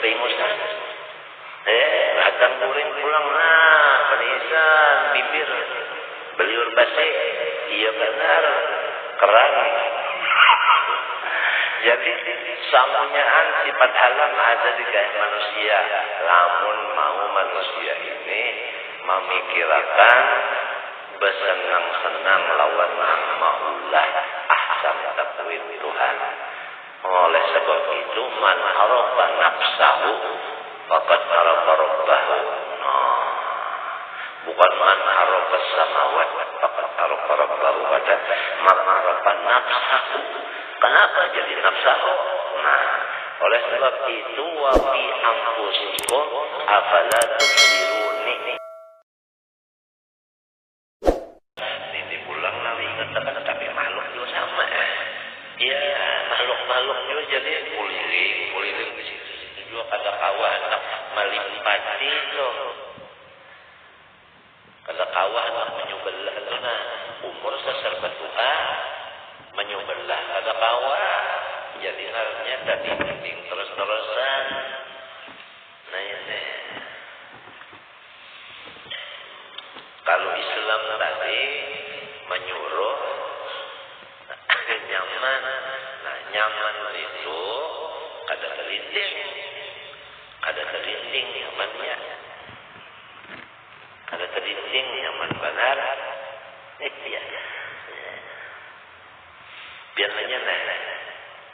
pengusaha. Datang kuring pulang penisan bibir beliur basi. Iya benar, keran. Jadi samunyaan sifat alam ada di gaya manusia. Lamun mau manusia ini memikirkan bersenang-senang lawan ma'ullah ahsan takwin Tuhan. Oleh sebab itu man arafa nafsahu faqad arafa rabbahu. Bukan man arafa samawat faqad arafa rabbahu, pada man arafa nafsahu. Kenapa jadi nafsahu? Oleh sebab itu wa fi anfusikum afala tubsirun. Ini pulang nanti ingat tapi makhluk juga sama. Ya makhluk juga jadi kuliling di situ juga kada kawan melimpati loh. Kada kawan menyubelah itu umur seserba Tuhan menyubelah kada kawan. Jadi harusnya tadi penting terus-terusan. Nah ini kalau Islam tadi menyuruh nyaman. Nah nyaman itu kada terinding nyamannya. Kada terinding nyaman benar. Ya. Biasanya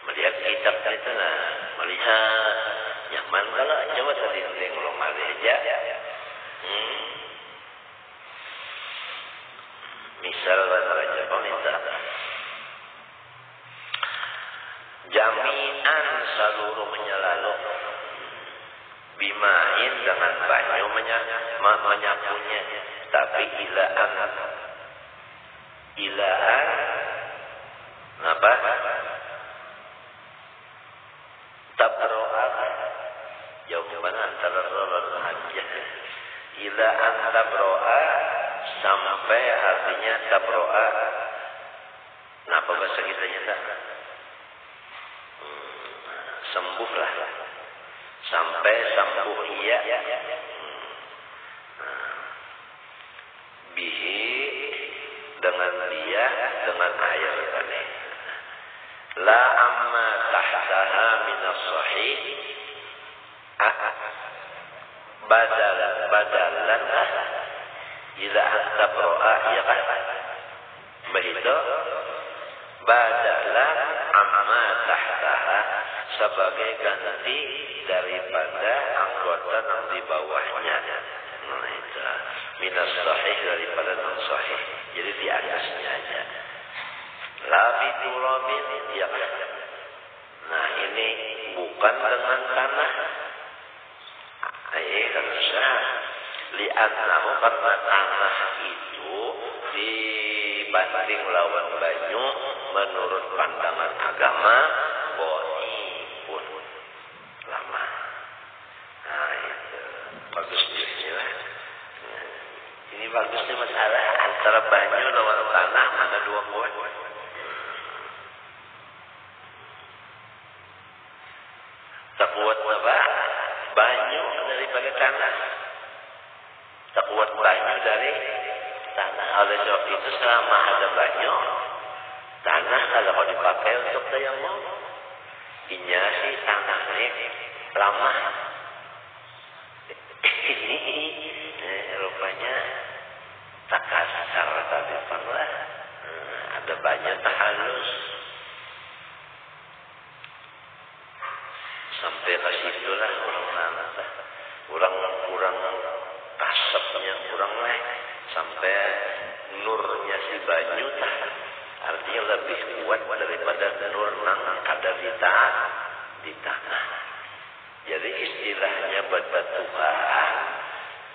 melihat kitab itu melihat nyaman kalau coba terinding rumah aja. Misal raja pemerintah jami'an seluruh menyelaluk bimain dengan banyu menyapunya, tapi ilaan apa tabro'a jawaban antara rolar aja ilaan tabro'a sampai artinya tabro'a. Kenapa bahasa kita nyata sembuhlah sampai sembuh iya bihi dengan dia dengan air tadi la amma tahtaha minas sahih badalan ila tabro'a ya kan begitu badalan amma tahtaha sebagai ganti daripada anggota yang di bawahnya. Nah itu minas sahih daripada non sahih. Jadi di atasnya aja. Labi turabin ya. Nah ini bukan dengan tanah. Karena li'annahu karena tanah itu dibanding lawan banyu menurut pandangan agama pun lama. Nah itu bagus lah. Ini bagusnya masalah antara banyu lawan tanah mana dua kuat. Tak kuat apa? Banyu daripada tanah. Tak kuat banyu dari tanah. Oleh sebab itu selama ada banyu, tanah kalau dipakai untuk tayamum, inya sih tanah ini lama. Ini rupanya tak kasar tadi pernah. Ada banyak tak halus. Sampai ke situlah orang nana, kurang kasapnya kurang naik sampai nurnya si banyu tak. Artinya lebih kuat daripada nur nang ada di tanah. Jadi istilahnya buat Tuhan,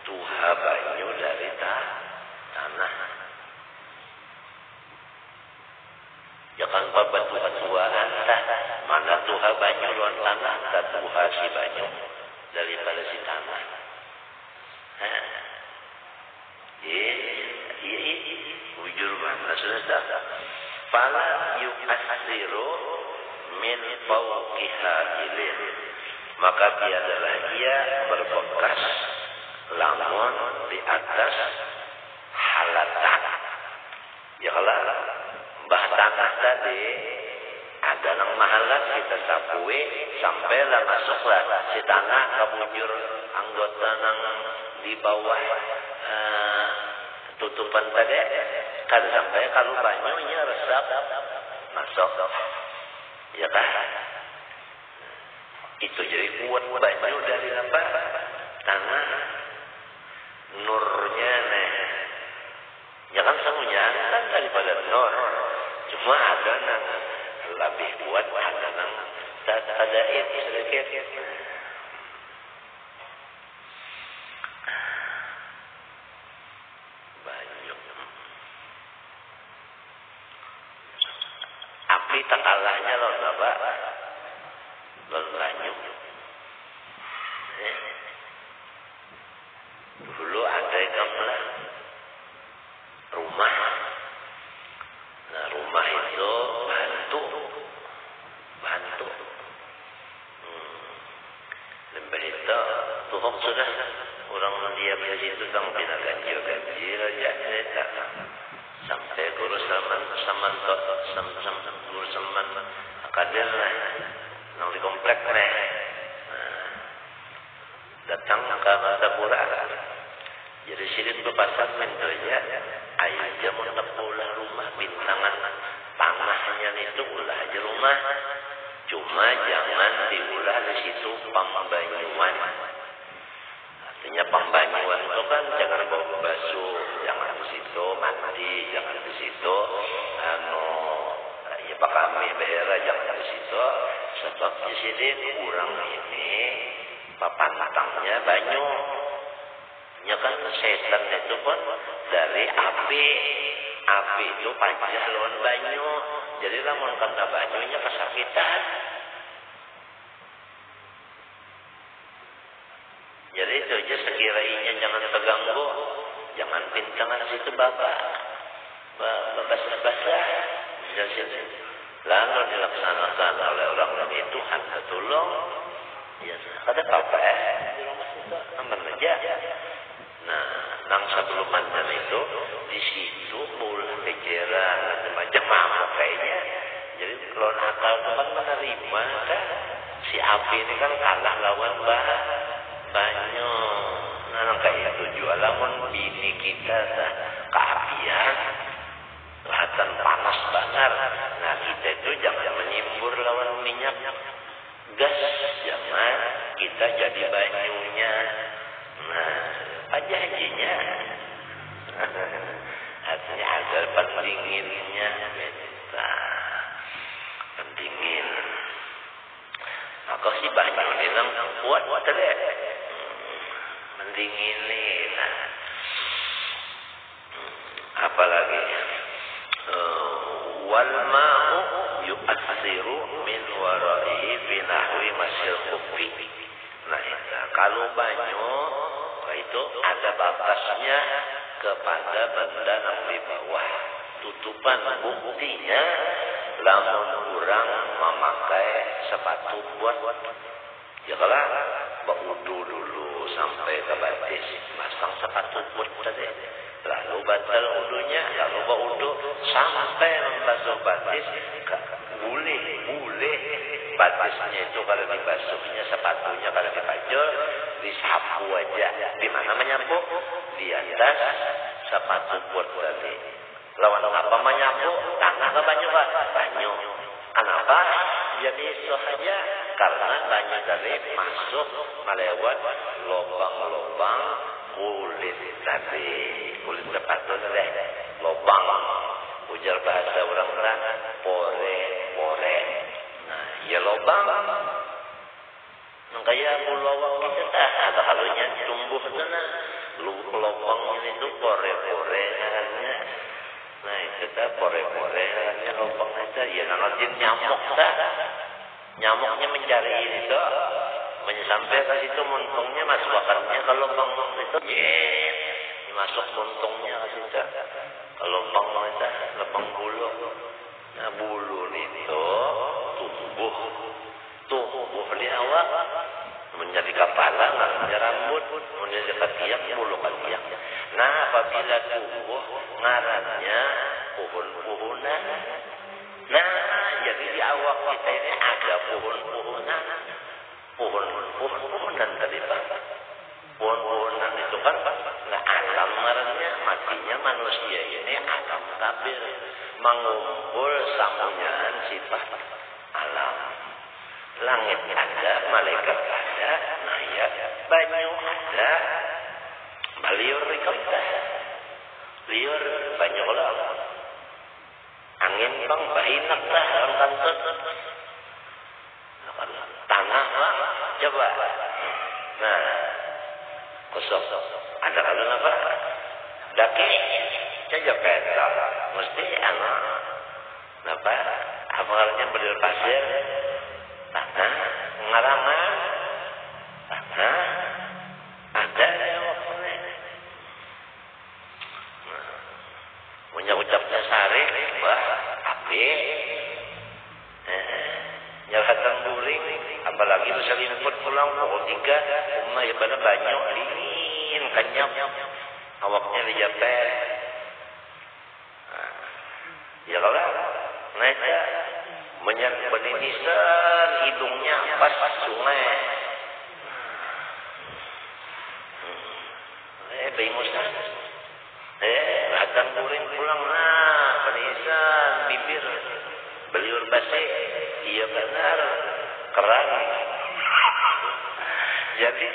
tuha banyu dari tanah. Ya kan batuan mana tuha banyu luar tanah, tak tuha si banyu daripada si tanah. Bujur mana sudah. Fala yu'asiru min fawqiha ilin. maka tiadalah ia berbekas lamun di atas halatan. Ya kalau bah tanah tadi ada nang mahalat kita sapui sampailah masuklah si tanah ke bujur anggota nang di bawah tutupan tadi kada sampai kalau banyunya resap masuk ya kan itu jadi kuat banyu dari apa tanah nurnya ya kan semuanya kan daripada nur cuma ada nang lebih kuat ada nang ada itu sedikit banyu api tak kalahnya loh Bapak lalu banyu dulu ada gamelan rumah. Nah rumah itu bantu. Lembah itu tuhok sudah orang dia di situ tang pina ganjil aja cerita sampai guru saman guru saman akadel lah nang di komplek datang ke Tapura jadi sirin berpasang mentoya aja mau nepulah rumah bintangan tanahnya itu ulah aja rumah cuma jangan diulah di situ pembanyuan artinya pembanyuan itu kan jangan bawa basuh jangan di situ mandi jangan di situ ya Pak kami daerah jangan di situ sebab di sini kurang ini papan matangnya banyu ya kan setan itu pun dari api itu panjang lawan banyu jadi lamun kena banyunya kesakitan jadi itu aja sekiranya jangan terganggu jangan pintangan situ bapak basah lalu dilaksanakan oleh orang-orang itu hanya tolong ya ada apa di rumah situ aman aja. Nah, nang sebelum mandan itu di situ boleh pikiran macam apa kayaknya. Jadi kalau nakal teman menerima kan si api ini kan kalah lawan banyu. Nah, kayak itu jual lamun bini kita keapian kelihatan panas banget. Nah, kita itu jangan menyimbur lawan minyak gas, jangan kita jadi banyunya. Nah, aja hajinya artinya agar pendinginnya kita pendingin maka si banyak bilang kuat tadi mendingin nah apalagi wal ma'u yu'assiru min waraihi fi nahwi masyil khuffi nah kalau banyu itu ada batasnya kepada benda yang di bawah tutupan buktinya lamun orang memakai sepatu buat ya kalau berwudu dulu sampai ke batis pasang sepatu buat tadi lalu batal wudunya lalu berwudu sampai membasuh batis boleh batisnya itu kalau dibasuhnya sepatunya kalau dipajul disapu aja di mana menyapu di atas sepatu buat tadi lawan apa menyapu tanah ke banyu kenapa jadi saja karena banyu tadi masuk melewat lubang-lubang kulit tadi kulit sepatu tadi lubang ujar bahasa orang-orang pore ya lubang kayak bulawang kita ada halunya tumbuh sana lubang itu pore-pore nah kita pore-pore lubang itu ya nanti nyamuknya mencari itu sampai ke situ muntungnya masuk akarnya ke lubang itu masuk muntungnya ke situ ke lubang itu lubang bulu nah bulu itu tumbuh di awal nyebut munnya katiak bulu katiak. Nah apabila tumbuh ngarannya pohon-pohonan. Nah jadi di awak kita ini ada pohon-pohonan. Pohon-pohonan tadi Pak. Pohon-pohonan itu kan nah alam ngarannya matinya manusia ini alam kabir mengumpul samunyaan sifat alam. Langit ada, malaikat ada, nah ya banyu ada, baliur rikota, liur banyu lah, angin bang bahinak dah orang kantut, tanah lah, coba, nah kosong, ada kalau apa, daki, saja peta, mesti anak, apa, apalagi beliur pasir. Tanah, ngarangan, tanah, ada ya waktunya. Punya ucapnya sari, wah, api. Nyalakan guring, apalagi bisa limput pulang, pukul 3, umah ya pada banyak, dingin, kenyap, awaknya dijapet. Ya kalau, naik meninisan hidungnya pas sungai. Bingung kan? Datang guring pulang peninisan bibir beliur basi. Iya benar keran. Jadi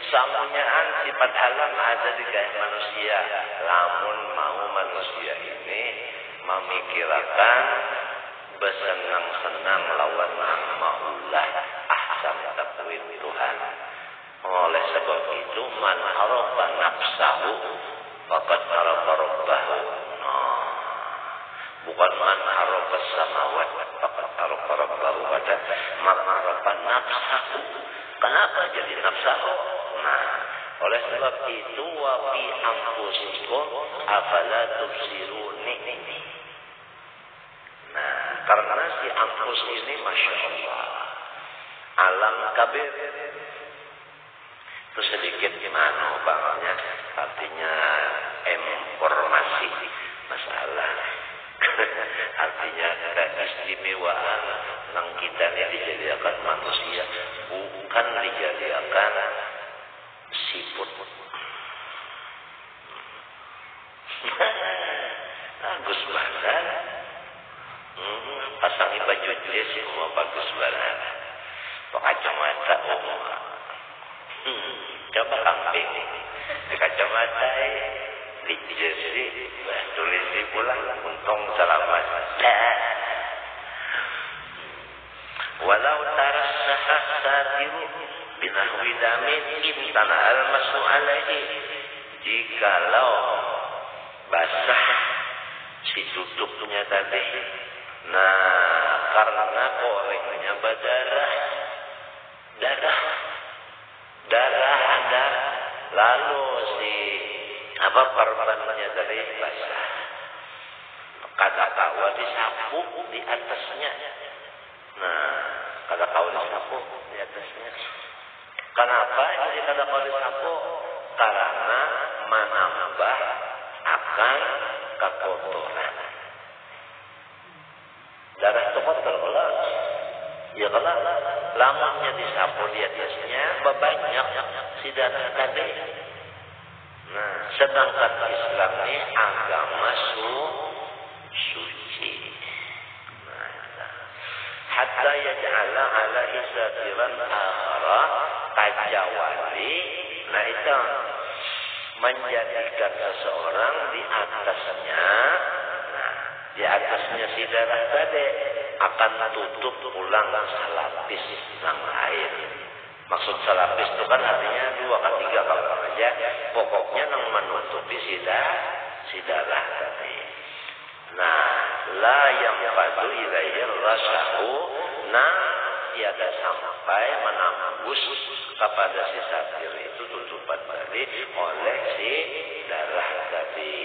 samunyaan sifat alam ada di gaya manusia. Lamun mau manusia ini memikirkan bersenang-senang lawan ma'ullah ahsan takwin Tuhan. Oleh sebab itu man arafa nafsahu faqad arafa rabbahu. Bukan man arafa samawat faqad arafa rabbahu, pada man arafa nafsahu. Kenapa jadi nafsahu? Nah, oleh sebab itu wa fi anfusikum afala tubsirun. Nah, karena si anfus ini Masya Allah alam kabir itu sedikit gimana bangnya, artinya informasi masalah artinya keistimewaan yang kita ini dijadikan manusia bukan dijadikan siput. Bagus banget. Pasangi baju dia semua bagus banget. Pakai kacamata coba kambing di kacamata di jersey tulis di pulang untung selamat. Walau tarassaha satiru binahwi damin imtana al-masu alaihi. Jikalau basah si tutupnya tadi, nah karena orangnya berdarah, darah ada, lalu si perbannya tadi basah, kata kawa disapu di atasnya. Nah kata kawa disapu di atasnya. Kenapa ini kata kawa disapu? Karena menambah akan kekotoran. Darah itu kotor kalau ya kalau lamanya disapu di atasnya banyak si darah tadi. Nah, sedangkan Islam ini agama suci. Nah, hatta yaj'ala ala isatiran akhara tajawali. Nah itu menjadikan seseorang di atasnya, nah, di atasnya si darah tadi akan tutup ulang salapis yang lain. Maksud salapis itu kan artinya 2 ke 3 kalau aja, pokoknya yang menutupi si darah tadi. Nah, la yang padu ilaihir rasahu, nah tiada sampai menembus kepada si satir itu tutupan tadi oleh si darah tadi.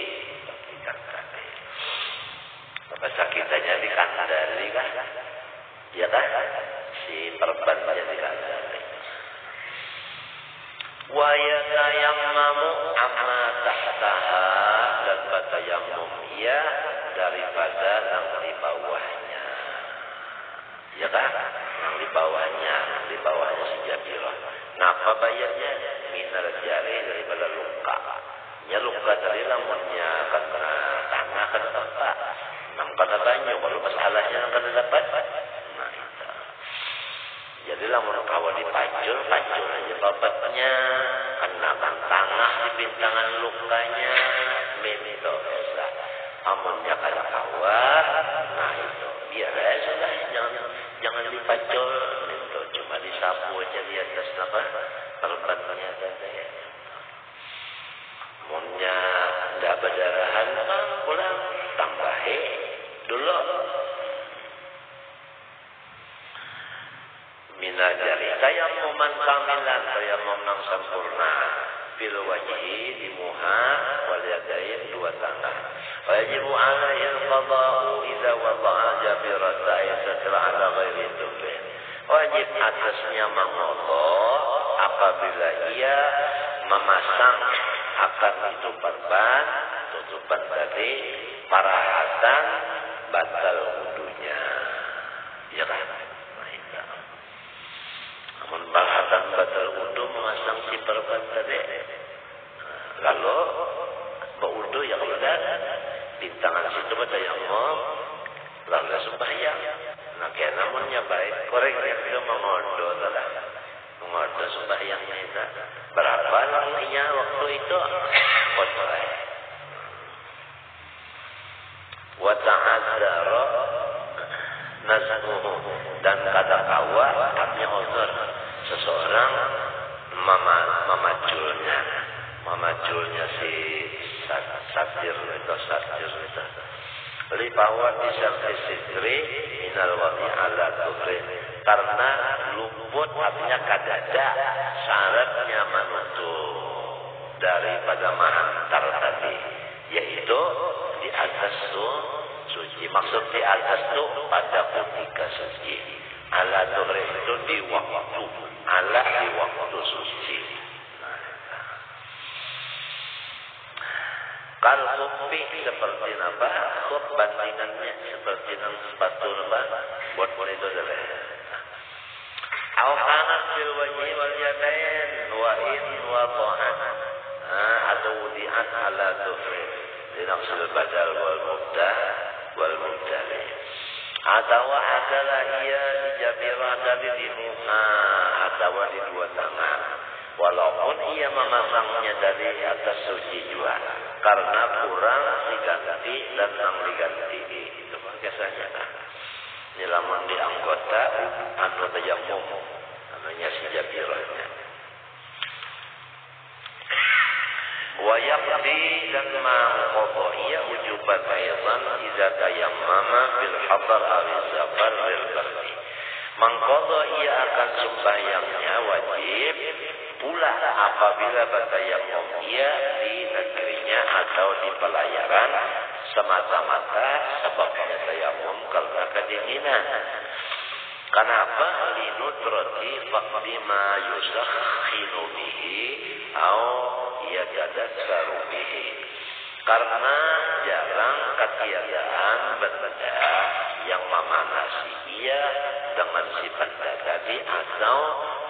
Bahasa kitanya dikandali kan? Ya kan? Si perbannya dikandali. Wa yatayammamu amma tahtaha, dan bertayammum ia daripada yang di bawahnya. Ya kan? Yang di bawahnya si Jabirah. Nah, apa bayarnya? Minal jari, daripada luka. Ya luka dari lamunnya kena tanah, kena tempat. Nam kena banyu, kalau masalahnya kena dapat. Nah itu. Jadi lamun kawan dipacul aja babatnya. Kenakan tanah di bintangan lukanya. Memito esa. Amunnya kena kawat. Nah itu. Biar aja sudah. Jangan dipacul. Itu cuma disapu aja di atas apa? Perbatnya saja. Munnya tidak berdarahan, pulang tambahi dulu. Mina jari tayammuman kamilan, tayammum yang sempurna. Fil wajhi di muha wal yadain, dua tangan. Wajibu alaihi al-qada'u idza wada'a jabirata yastra ala ghairi tubin. Wajib atasnya mengqadha apabila ia memasang akan itu perban, tutupan dari parahatan batal wudunya. Ya kan? Nah itu. Namun parahatan batal wudu memasang si perban tadi. Lalu berwudu yang udah di tangan situ pada yang mau lalu sembahyang. Nah, kaya namunnya baik, koreknya itu mengodoh telah. Mengodoh sembahyangnya itu. Berapa lamanya waktu itu? Kodoh. Wa ta'adzara nazmuhu, dan kata kawa artinya uzur. Seseorang memaculnya si satir itu. Lipawa disarti sitri minal wadi ala tuhri, karena luput artinya kadada syaratnya menutup daripada mahantar tadi, yaitu di atas tuh suci. Maksud di atas tuh pada ketika suci. Ala tuhri itu di waktu, ala di waktu suci. Kalau khuffi seperti apa? Khuf bandingannya seperti sepatu apa? Buat itu adalah. Al-Hanan fil wajhi wal yadain wa in wa dhahan. Atau wudi'an ala dhufri. Dinaqsil badal wal mubda wal mubdali. Atau adalah ia di jabirah dari di muka atau di dua tangan. Walaupun ia memasangnya dari atas suci juga. Karena kurang diganti dan yang diganti itu biasanya kan. Nilaman di anggota anu tayammum namanya si jabirahnya. Wa yaqdi dan ma'qadha ia ujubat ayatan idza tayammama bil hadar aw safar lil bardi. Mangqadha ia akan sembahyangnya wajib pula apabila bertayammum ia di negerinya atau di pelayaran semata-mata sebabnya tayammum karena kedinginan. Kenapa? Linutrati faqdi ma yusakhinu bihi au yatadassaru bihi. Karena jarang ketiadaan benda yang memanasi ia dengan si benda tadi atau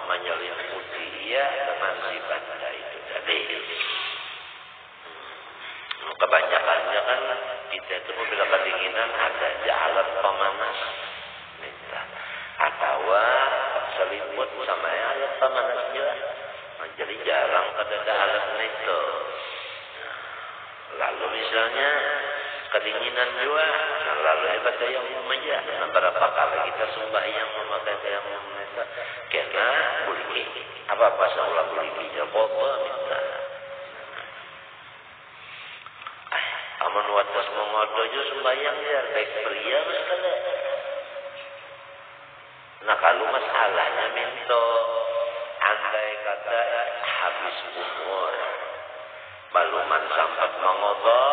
menyelimuti ia dengan si benda itu tadi. Kebanyakannya kan kita itu bila kedinginan ada alat pemanas, atau selimut sama alat pemanas juga. Jadi jarang ada alat itu. Lalu misalnya kedinginan juga, lalu hebat yang aja. Berapa kali kita sembahyang memakai tayammum itu, karena buliki apa saulah buliki jakoba minta. Amun watas mengodojo sembahyang ya baik pria sekali. Nah kalau masalahnya minta andai kata habis umur baluman sampai mengodo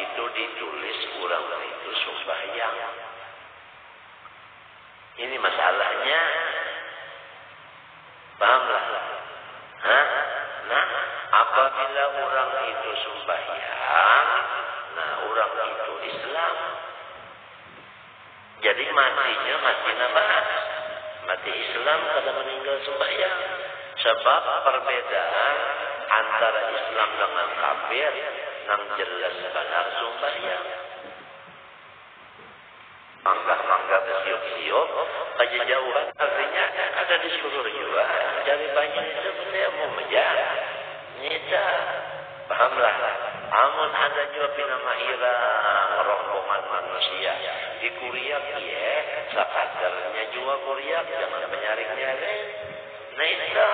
itu ditulis kurang itu sembahyang. Ini masalahnya, pahamlah? Nah, apabila orang itu sembahyang, nah orang itu Islam. Jadi matinya mati nabas, mati Islam kada meninggal sembahyang. Sebab perbedaan antara Islam dengan kafir nang jelas benar sembahyang. Mangga-mangga bersiup-siup, kejauhan artinya ada di seluruh jiwa. Dari banyak itu benda mau menjaga. Nyata, pahamlah. Amun ada juga pinama hilang rombongan manusia. Di Kuriak ya, sakadarnya juga Kuriak, jangan menyaring-nyaring. Nah itu.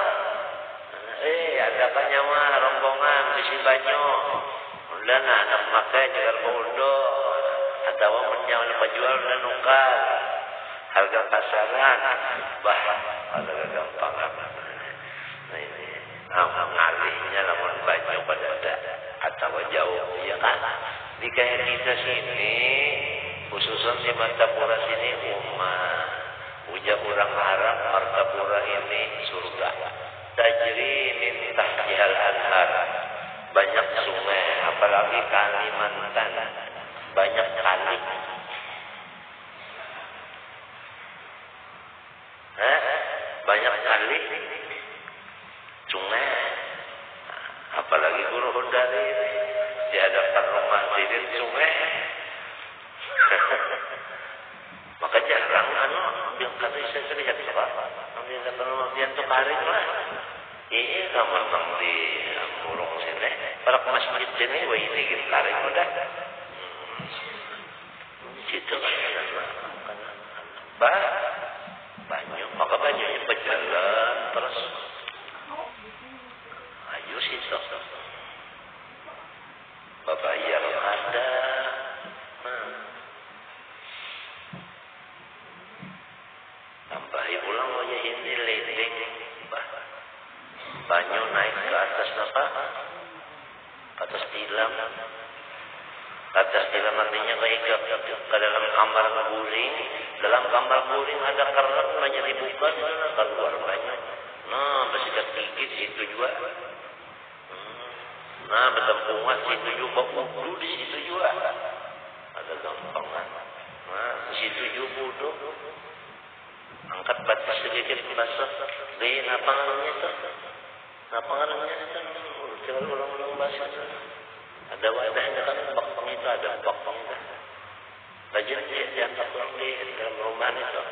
Ada panyawa rombongan di si banyo. Udah anak makai jagar bodoh. Atau menjauh penjual dan nukar harga pasaran harga gampang nah ini ngalihnya lamun banyak pada ada atau jauh ya kan di kayak kita sini khususnya di Martapura sini ujar orang Arab Martapura ini surga tajri min tahtihal anhar banyak sungai apalagi Kalimantan banyak kali. Banyak kali sungai. Apalagi guru dari di hadapan rumah sidin sungai. Maka jarang yang kata saya lihat apa? Di hadapan rumah dia untuk karing lah. Iya sama di burung sini. Para masjid sini wah ini gitu karing udah. Situ banyak maka banyaknya berjalan terus ayo situ babayar ada tambahi pulang wajah ini ledeng banyak naik ke atas apa atas tilam atas dalam artinya kayak ke dalam kamar guring. Dalam kamar guring ada keran banyak dibuka keluar banyak. Nah bersikat gigi situ juga. Nah bertempungan situ juga wudu di situ juga. Ada gampangan. Nah di situ juga wudu. Angkat batas sedikit basah. Di napangannya itu. Napangannya itu. Jangan ulang-ulang basah. Ada wadahnya kan bakpang itu ada bakpang itu. Bagian di atas di dalam rumah itu.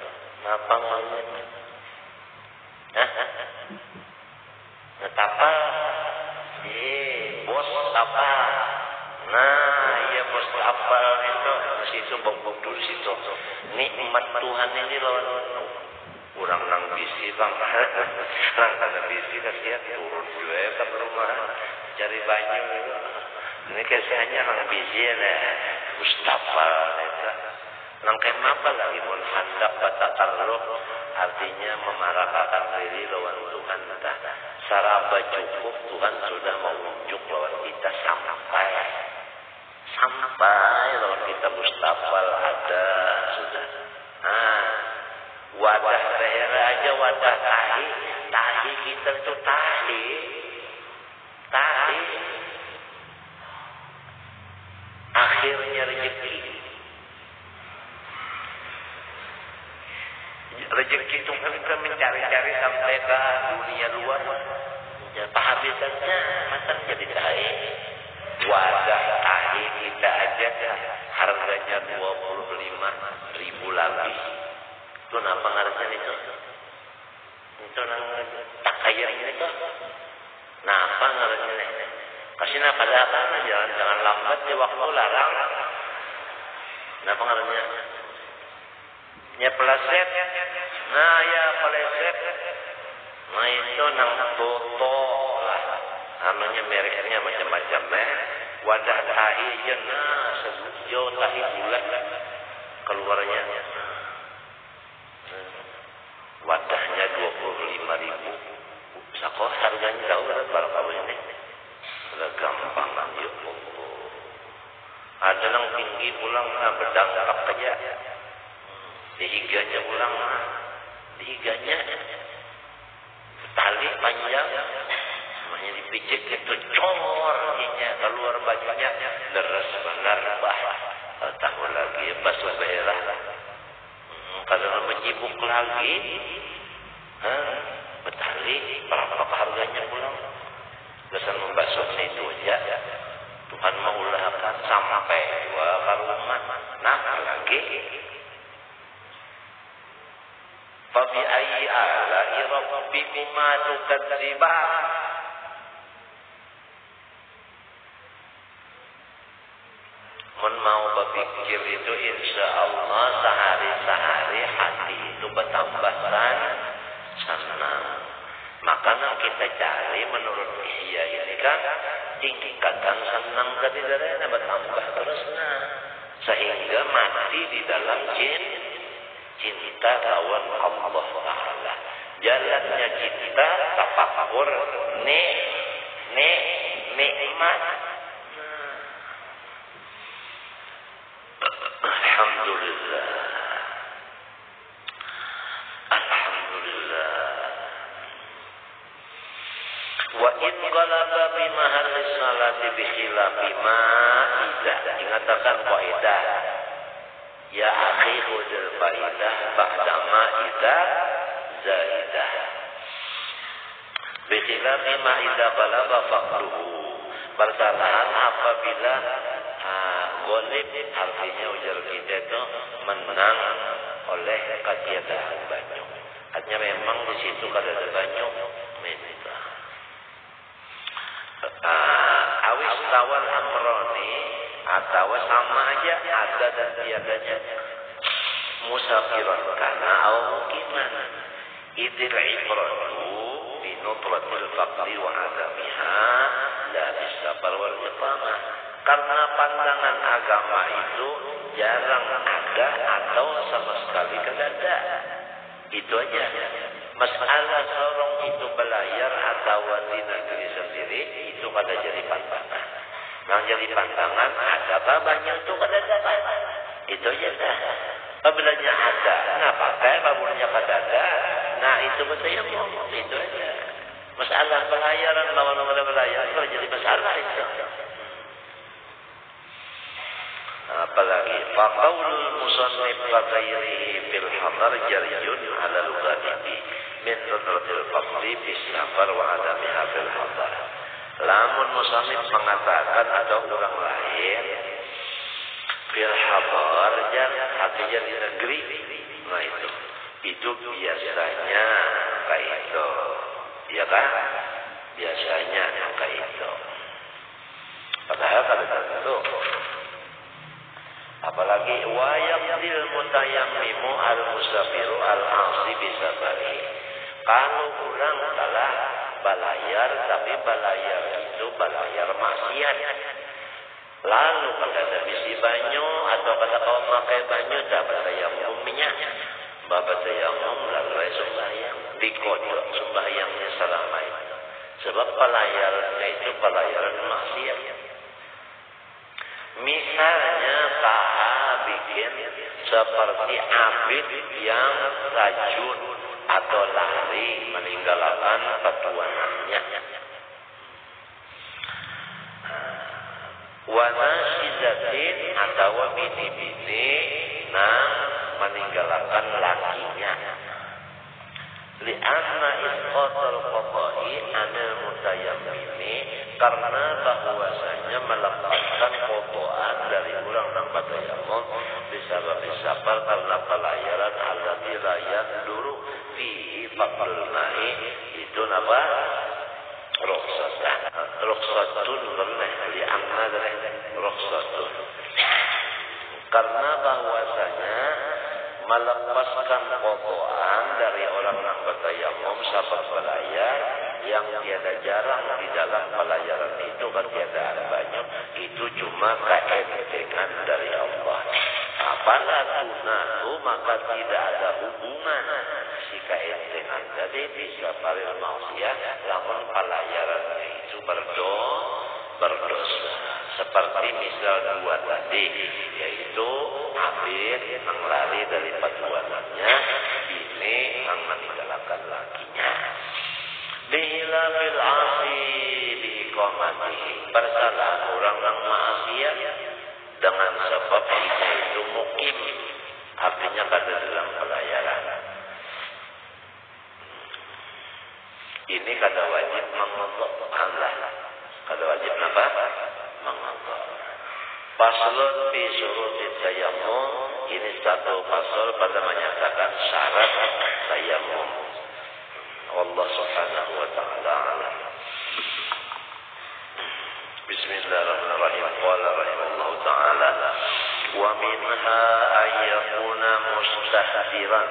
Ngapa ngomongnya? Tapa. Bos tapa. Nah, iya bos tapa itu di situ bok di situ. Nikmat Tuhan ini lawan kurang nang bisi bang. Nang bisi kasihan turun juga ke rumah cari banyu itu. Ini kasihannya nang bisi ya, Mustafa itu. Nang kenapa lagi pun hendak batakarruh artinya memarakakan diri lawan Tuhan kita. Saraba cukup Tuhan sudah mau unjuk lawan kita sampai lawan kita Mustafa ada sudah. Wadah daerah aja wadah tahi kita tuh tahi akhirnya rezeki itu kita mencari-cari sampai ke dunia luar ya penghabisannya macam jadi tahi wadah tahi kita aja harganya 25.000 lebih itu apa ngaruhnya itu nang tak kaya ini tuh nah apa ngaruhnya kasih apa dah jangan lambat di waktu larang nah pengaruhnya ya peleset nah ya peleset nah itu nang foto lah namanya mereknya macam-macam wadah tahi aja nah sejauh tahi bulat keluarnya wadahnya 25.000 sakoh harganya tahu kan para kawan ini sudah gampang yuk ada yang tinggi pulang bedang tak kerja dihiganya pulang dihiganya tali panjang namanya dipijak deres benar bah tahun lagi pas daerah karena mencibuk lagi betali berapa harganya pulang kesan membasuhnya itu aja Tuhan mengulahkan sampai dua karuman nah lagi fabi ayyi ala'i rabbikuma tukadziban mun mau berpikir itu insya Allah sehari-sehari hati itu bertambah senang. Makanan kita cari menurut Ihya ini kan tingkatan senang tadi darahnya bertambah terus sehingga mati di dalam cinta lawan Allah Ta'ala. Jalannya cinta tafakur nikmat. Wa in qalaba bi mahalli salati bi khilafi ma idza dikatakan kaidah ya akhi khudul faidah ba'da ma idza zaidah bi khilafi ma idza qalaba faqduhu persalahan apabila golib artinya ujar kita itu menang oleh ketiadaan banyak artinya memang di situ kada ada banyak minta awis tawal amroni atau sama aja ada dan tiadanya musafiran karena mukiman idil ibratu binutratil faqri wa adamiha la bisabar wal iqamah karena pandangan agama itu jarang ada atau sama sekali tidak ada itu aja masalah seorang itu belayar atau di negeri sendiri itu kada jadi pandangan. Yang jadi pandangan ada banyak itu kada ada. Itu aja dah. Apabila ada, nah pakai apabila kada ada, nah itu betul yang ngomong itu aja. Masalah pelayaran lawan belayar itu jadi masalah itu. Apalagi faqaulul musannif qadairihi bil hadar jariyun ala lughatihi min nutratil faqri bis safar wa adamiha fil hadar. Lamun musannif mengatakan ada orang lain fil hadar artinya di negeri nah itu biasanya kayak itu ya kan biasanya kayak itu padahal kalau tentu apalagi wayamdil mutayammimu al-musafiru al-asi bisabari kalau orang telah balayar tapi balayar itu balayar maksiat lalu kada ada bisi banyu atau kada kau makai banyu dapat tayamum minyak bapak tayamum lalu sembahyang dikodok sembahyangnya selama itu sebab pelayarannya itu pelayaran maksiat. Misalnya bikin seperti abid yang rajun atau lari meninggalkan pertuanannya. Wana sidatin atau bini-bini meninggalkan lakinya. Lianna isqatul qada'i anil mutayammimi karena bahwasanya melepaskan qada'an dari orang yang bertayammum bisa karena pelayaran allati la yaduru fi faqdul ma'i itu apa? Rukhsatun li'anna rukhsatun karena bahwasanya melepaskan qada'an dari orang yang bertayammum sahabat belayar yang tiada jarang di dalam pelayaran itu kan tiada ada banyak itu cuma keentengan dari Allah. Apabila tunatu maka tidak ada hubungan si keentengan jadi bisa paril maksiat namun pelayarannya itu berdosa seperti misal dua tadi yaitu abid yang lari dari pertuanannya bini yang meninggalkan lakinya dihilafil asi diiqamah iqamatihi. Bersalah orang yang maksiat dengan sebab dia itu mukim, artinya kada dalam pelayaran. Ini kada wajib mengontok Allah. Kada wajib apa? Mengontok. Paslon fi syurutit tayammum, ini satu pasal pada menyatakan syarat tayammum. Allah Subhanahu wa taala alam. Bismillahirrahmanirrahim. Qala rahimahullahu taala wa minha ayyakuna mustahdiran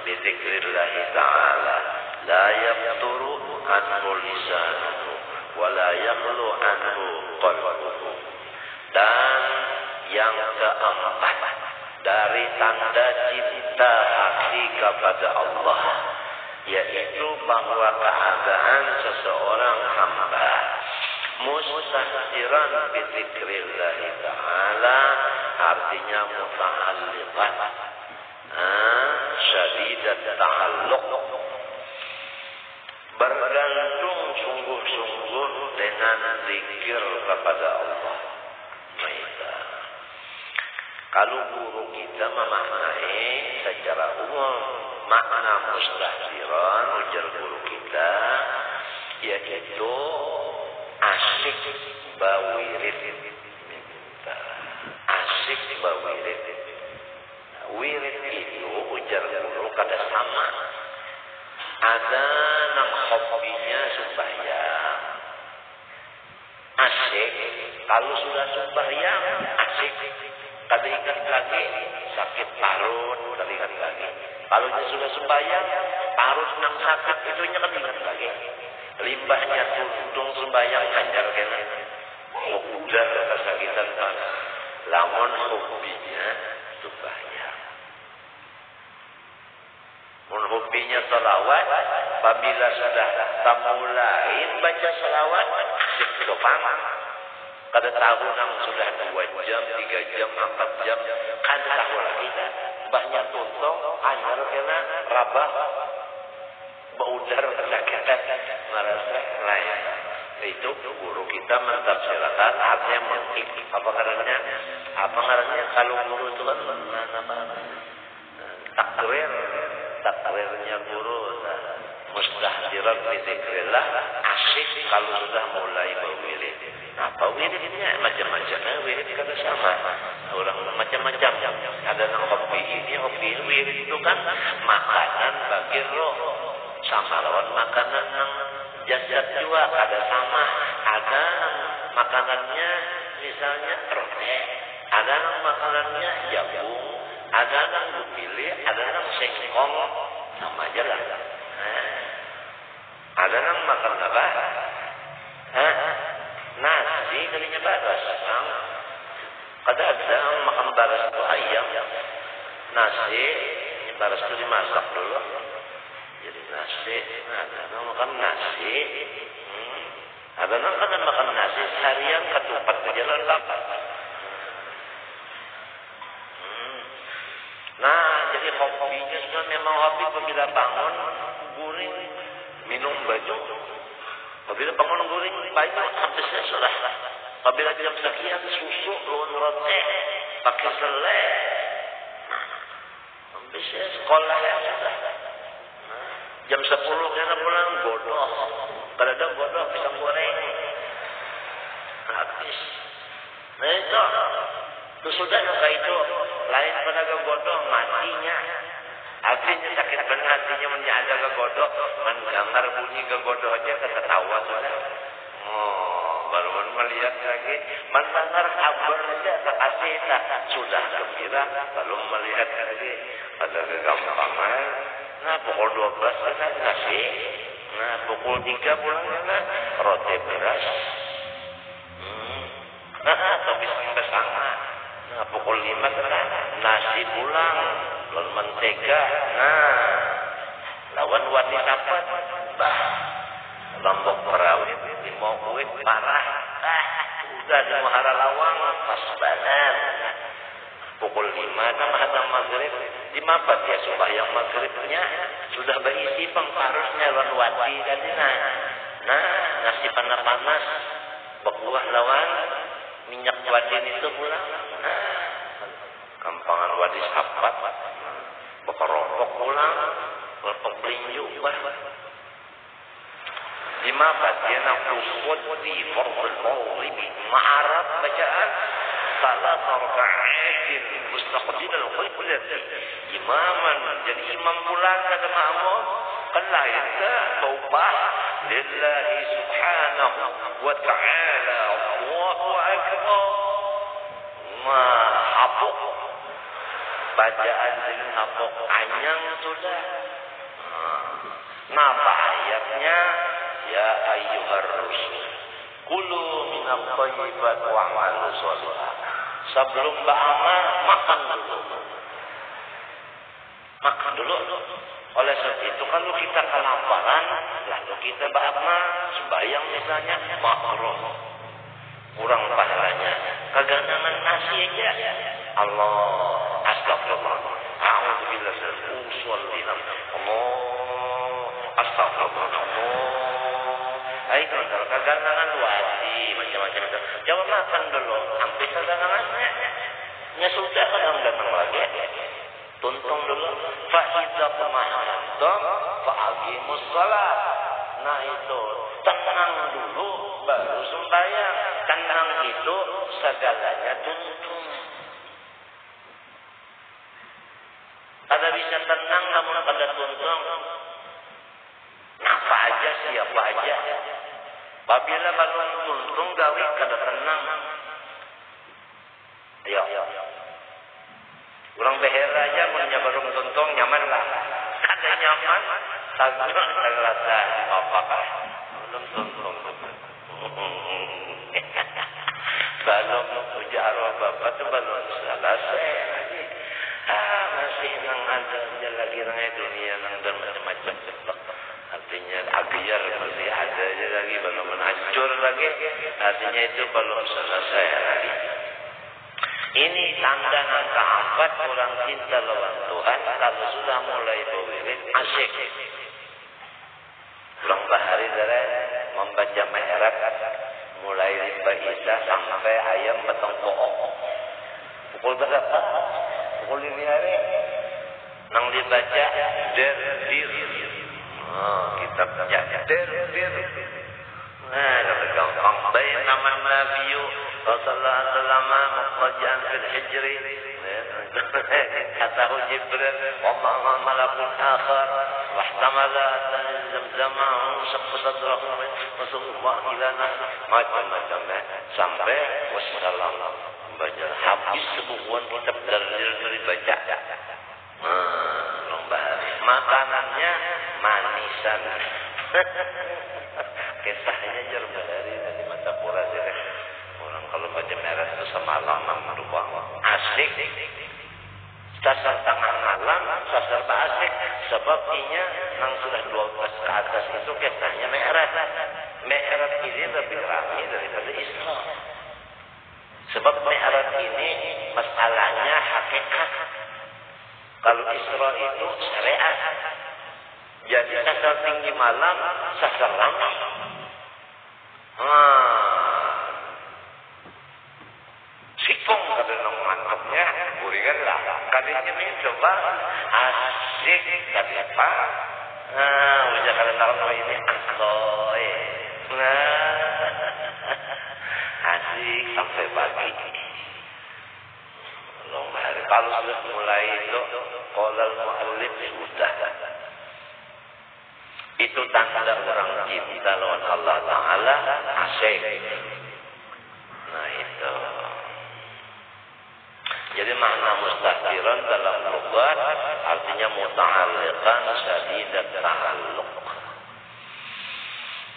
bi dzikrillah taala la yaqturu anhu lisanuhu wa la yakhlu anhu qalbuhu. Dan yang keempat dari tanda cinta hati kepada Allah, yaitu bahwa keadaan seseorang hamba mustahdiran bi dzikrillah taala, artinya muta'alliqan syadidat ta'alluq, bergantung sungguh-sungguh dengan zikir kepada Allah. Kalau guru kita memaknai secara umum makna mustahdiran, ujar guru kita, yaitu asyik bawirid minta. Asyik bawirid. Wirid itu ujar guru kada sama. Ada yang hobinya sembahyang. Asyik, kalau sudah sembahyang, asyik. Kada ingat lagi, sakit parut, kada ingat lagi. Kalau dia sudah sembahyang, parut nang sakit, itunya kada ingat lagi. Limbahnya tuntung sembahyang hajar kena. Udah kesakitan mana. Lamun hobinya sembahyang. Mun hobinya selawat, apabila sudah tamulain baca selawat, asyik dopang. Kada tahu nang sudah 2 jam, 3 jam, 4 jam, kada tahu lagi. Mbahnya tuntung, anyar kena rabah, baudar kesakitan, merasa lain. Itu guru kita mentafsirkan artinya mengik. Apa ngarannya? Apa ngarannya? Kalau guru itu kan apa? Takrirnya guru. Mustahdiran bi dzikrillah, asyik kalau sudah mulai berwirid. Apa wiridnya? Macam-macam. Wirid kada sama. Orang macam-macam. Ada yang hobi ini, wirid itu kan makanan bagi roh. Sama lawan makanan yang jasad juga kada sama. Ada makanannya misalnya roti, ada yang makanannya jagung, ada yang bupili, ada yang sengkong, sama aja lah. Ada yang makan apa? Nasi kalinya baras. Kada ada makan baras itu ayam. Nasi, baras itu dimasak dulu. Jadi nasi, ada yang makan nasi. Ada yang kada makan nasi seharian ketupat ke jalan lapar. Nah, jadi hobinya sudah memang hobi apabila bangun guring minum baju. Apabila bangun guring baju habisnya sudah. Apabila jam sekian susu lawan roti pakai selai. Habisnya sekolah ya sudah. Jam 10 kena pulang bodoh. Kadang bodoh pisang goreng. Habis. Nah itu sudah nuka itu lain pada godoh matinya. Artinya sakit benar, hatinya menjaga kegodok, mendengar bunyi kegodok aja ketawa sudah. Baru melihat lagi, mendengar kabar aja kasih sudah gembira, belum melihat lagi ada kegampangan. Nah pukul 12 kena nasi, nah pukul 3 pulang kena roti beras, atau pisang bersama. Nah pukul 5 kena nasi pulang. Lawan mentega, lawan wati dapat, lombok perawit, limau kuit parah, udah di Muhara Lawang pas badan. Pukul 5 sama ada maghrib, di mabat ya sembahyang maghribnya sudah berisi pengparusnya lawan wati tadi. Nah nasi panas-panas, buah lawan minyak wadin itu pulang. Kampangan wadis apat, bekerokok pulang, berpok pelinju bah. Lima bagian khuswat di fardul maghrib ma'arab bacaan salat raka'atin mustaqbil al-qiblati imaman, jadi imam pulang kata makmum Allah ya taubah lillahi subhanahu wa ta'ala Allahu akbar hapuk bacaan dengan hapuk anyang sudah. Napa ayatnya ya ayyuhar rusul kulu minat thayyibat wa'amalu sholihan. Sebelum beramal makan dulu. Makan dulu. Oleh sebab itu kalau kita kelaparan lalu kita beramal sembahyang misalnya makruh, kurang pahalanya. Kegandangan nasi aja Allah astagfirullah a'udzubillahi minal usollinam Allah astagfirullah Allah. Itu kalau kegandangan wajib macam-macam itu. Coba makan dulu sampai kegandangannya. Ya sudah kadang-kadang lagi. Tuntung dulu. Fa idza tuma'antum fa'aqimus shalah. Nah itu tenang dulu baru sembahyang. Tenang itu segalanya tuntung. Ada bisa tenang namun pada tuntung. Apa aja siapa aja. Apabila balon tuntung gawe kada tenang. Ya. Orang beher aja punya balon tuntung nyaman lah. Kada nyaman, sagel rasa apakah belum tuntung. Balon ujar bapak tu balon selesai. Masih nang ada lagi nang dunia nang dan macam-macam. Artinya agar masih ada aja lagi, belum hancur lagi. Artinya itu belum selesai lagi. Ini tanda yang keempat orang cinta lawan Tuhan. Kalau sudah mulai berwirid asyik. Pulang bahari dari membaca mi'raj mulai rimba isya sampai ayam betong kook. Pukul berapa? Pukul 5 hari. Nang dibaca dir. Kitabnya dir. Nah, kata gampang. Baik nama Nabi Rasulullah Sallallahu Muqajan fil Hijri. Katahu Jibril, Allah malakul akhar, wahtamala zamzama, syaqqa sadrahu, Rasulullah ilana, macam-macam. Sampai wassalam. Baca habis sebuah kitab dari baca. Makanannya manisan. Kisahnya jerman dari mata pura sih. Orang kalau baca merah itu semalam berubah asik. Sasar tangan malam, sasar asik. Sebab inya nang sudah 12 ke atas itu kisahnya merah. Merah ini lebih ramai daripada Isra. Sebab merah ini masalahnya hakikat. Kalau Isra itu syariat. Jadi sasar tinggi malam, sasar ramai. Sikung kata nang mantapnya, buringan lah. Kalinya ini coba asik kata apa? Ujar kata nang ini asoy. Asik sampai pagi. Kalau sudah mulai itu, qala al-muallif sudah. Itu tanda orang cinta lawan Allah Ta'ala asyik. Nah itu. Jadi makna mustahdiran dalam lughat artinya muta'alliqan syadidat ta'alluq.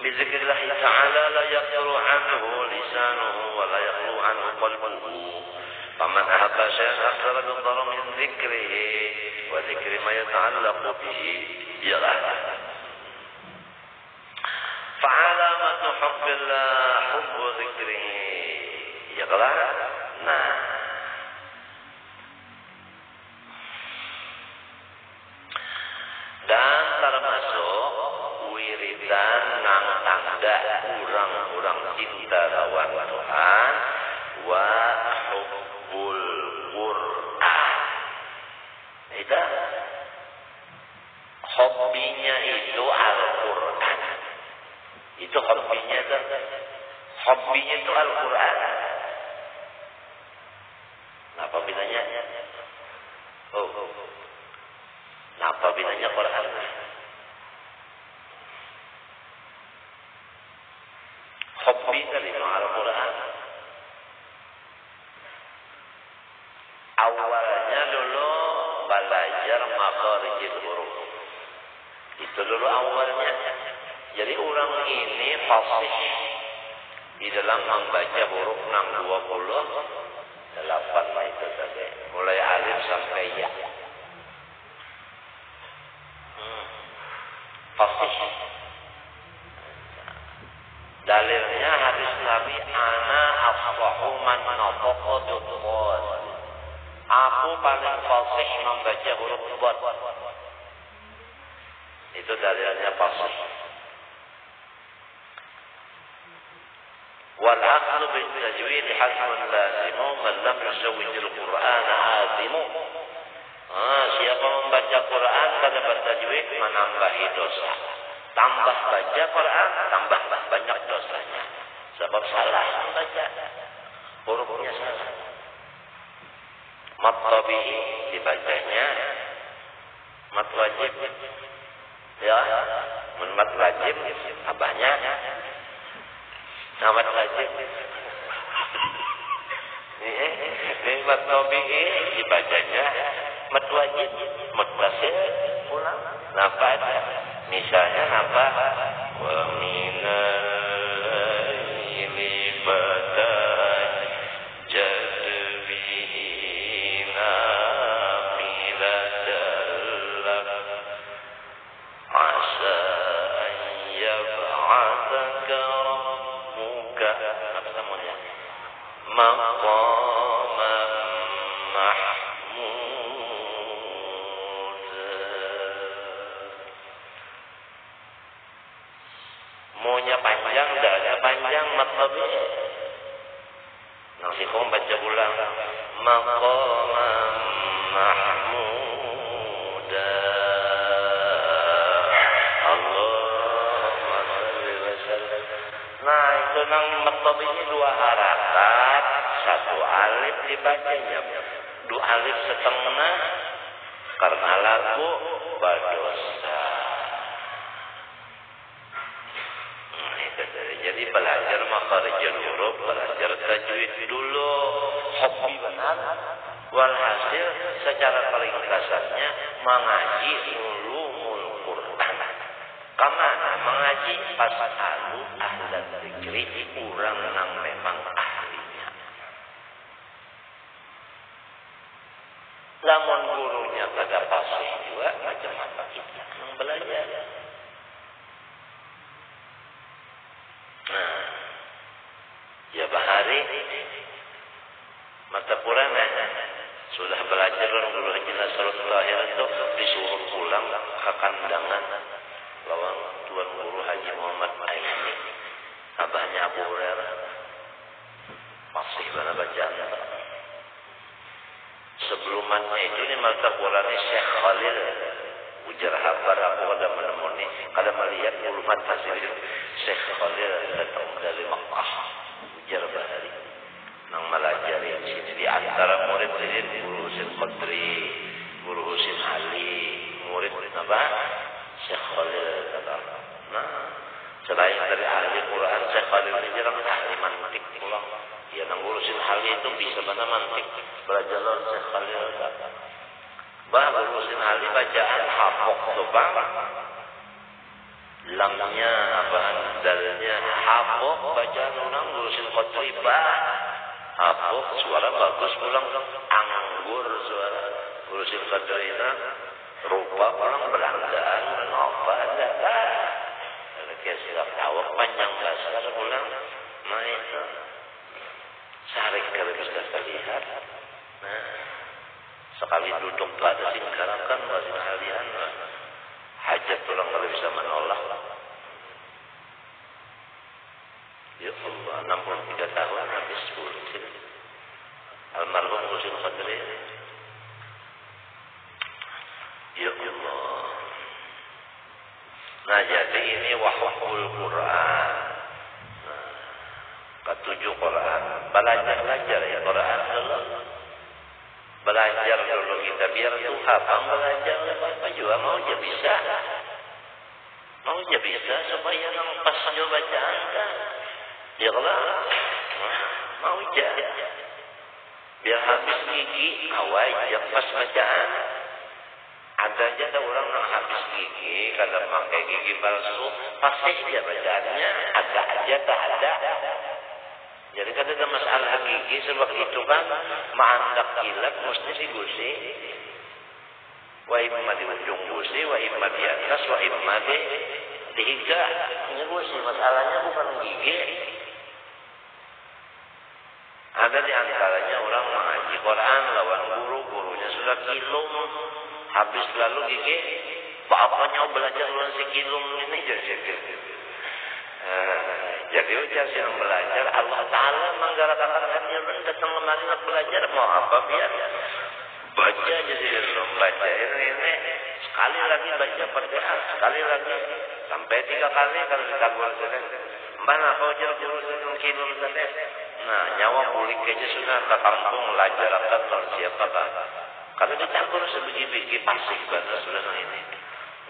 Bizikrillah ta'ala la yaqru anhu lisanuhu wa la yaqru anhu qalbuhu. Faman ahabba syai'an aktsara min-dharra min dzikrihi wa dzikri ma yata'allaqu bihi yalah. Fa'alamatu hubbillah hubbu dzikrihi. Ya kelar. Nah. Dan termasuk wiridan nang tanda urang-urang cinta lawan wa hubbul Qur'an. Itu hobinya itu Al-Qur'an. Itu hobinya itu. Hobinya itu Al-Qur'an. Apa bedanya? Apa bedanya Quran? Hobi dari Al-Quran. Awalnya dulu belajar makharijul huruf. Itu dulu awalnya. Jadi orang ini fasih di dalam membaca huruf 628 itu tadi. Mulai alif sampai ya. Fasih. Dalilnya hadis Nabi ana afsahu man nafaqa dud. Aku paling fasih membaca huruf dad. Itu dalilnya fasih. Wal aqlu bil tajwid hasbun lazimu man lam yusawwij al-Qur'an azimu. Siapa membaca Quran pada bertajwid menambahi dosa. Tambah baca Quran, tambah banyak dosanya. Sebab salah membaca. Hurufnya salah. Mat tabi'i dibacanya mat wajib. Ya, mat wajib abahnya mat wajib. Ini mat tabi'i dibacanya mat wajib, muttasil ulang. Napa ada? Misalnya napa? Wa minal laili fatajjad bihi nafilatan asa an yab'atsaka rabbuka. Apa namanya? Maqaman mahmud. Maunya panjang, dalnya panjang, matlabi. Nanti kau baca ulang. Maqaman mahmuda. Allahumma salli wa sallam. Nah, itu nang matlabi ini 2 harakat, 1 alif dibacanya. 2 alif setengah karena lagu berdosa. Jadi belajar makharijul huruf, belajar tajwid dulu, hobi benar. Walhasil secara paling kasarnya mengaji ulumul Quran. Kamana mengaji fasalu ahlan dzikri, urang nang memang ahlinya. Lamun gurunya pada fasih juga macam apa kita yang belajar. Nah, ya bahari mata Purana sudah belajar dulu jelas salat terakhir itu disuruh pulang ke kandangan lawang Tuan Guru Haji Muhammad Aini, abahnya Abu Hurairah. Masih mana bacaan. Sebelumnya itu ni mata Purana Syekh Khalil ujar habar aku ada menemui kada melihat ulumat hasil Syekh Khalil datang dari Makkah ujar bahari nang melajari di sini di antara murid-murid Guru Husin Qadri, Guru Husin Ali, murid apa? Syekh Khalil kata. Nah, selain dari ahli Quran, Syekh Khalil ini jarang ahli mantik pulang. Dia nang Guru Husin Ali itu bisa mana mantik belajar Syekh Khalil kata. Bah urusin ahli bacaan hafok coba lamnya apa dalnya hafok bacaan orang urusin Qadri bah hafok suara bagus pulang anggur suara urusin Qadri itu rupa pulang belandaan apa ada kayak silap tawak panjang dasar pulang nah itu sarik kalau bisa terlihat. Nah sekali duduk pada singkarakan wajib kalian hajat orang kalau bisa menolak. Ya Allah 63 tahun habis 10 Lailatul Qadar. Ya Allah. Nah, jadi ini wahful Quran. Nah, ketujuh Quran. Belajar ya Quran dulu. Belajar dulu kita biar tuh hafal belajar. Apa juga mau aja bisa. Mau aja bisa supaya pas juga bacaan kan. Ya Allah. Mau aja. Biar habis gigi awal aja pas bacaan. Ada aja orang yang habis gigi, kadang pakai gigi palsu, pasti dia bacaannya ada aja tak ada. Jadi kada ada masalah gigi sebab itu kan ma'andak kilat mesti digusi. Wa imma di ujung gusi, wa imma di atas, wa imma di higa. Ini gusi, masalahnya bukan gigi. Ada di antaranya orang mengaji Quran lawan gurunya sudah kilum. Habis lalu gigi, bapaknya belajar lawan si kilum ini jadi ujar yang belajar Allah Ta'ala menggerakkan hatinya datang kemari nak belajar mau apa biar baca jadi baca ini sekali lagi baca Fatihah sekali lagi sampai 3 kali kalau kita boleh mana kau jauh kilum tadi. Nah nyawa bulik aja sudah ke kampung lajarkan lawan siapa kan. Kalau dicampur sebiji-biji pasti bahasa sudah ini.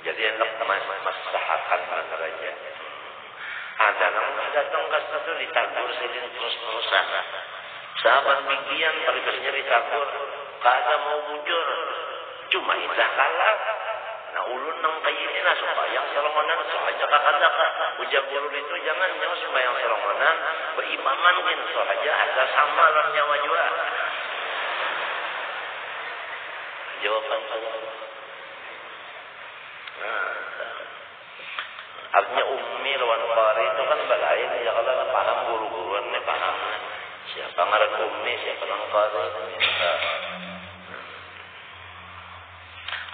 Jadi enak masahakan bahasa aja. Ada orang datang ke situ ditabur selin terus-terusan. Sahabat bikian peribasnya ditabur. Kada mau bujur. Cuma indah kalah. Nah ulun nang kayak ini lah sembahyang serongonan. Soalnya kakak-kakak. Ujar guru itu jangan nyawa sembahyang serongonan. Berimaman kan. Soalnya ada sama lah nyawa juga. Jawaban saya. Nah, artinya ummi lawan qari itu kan belain ya kalau paham guru-guruan ini paham. Siapa ngaran ummi, siapa nang qari.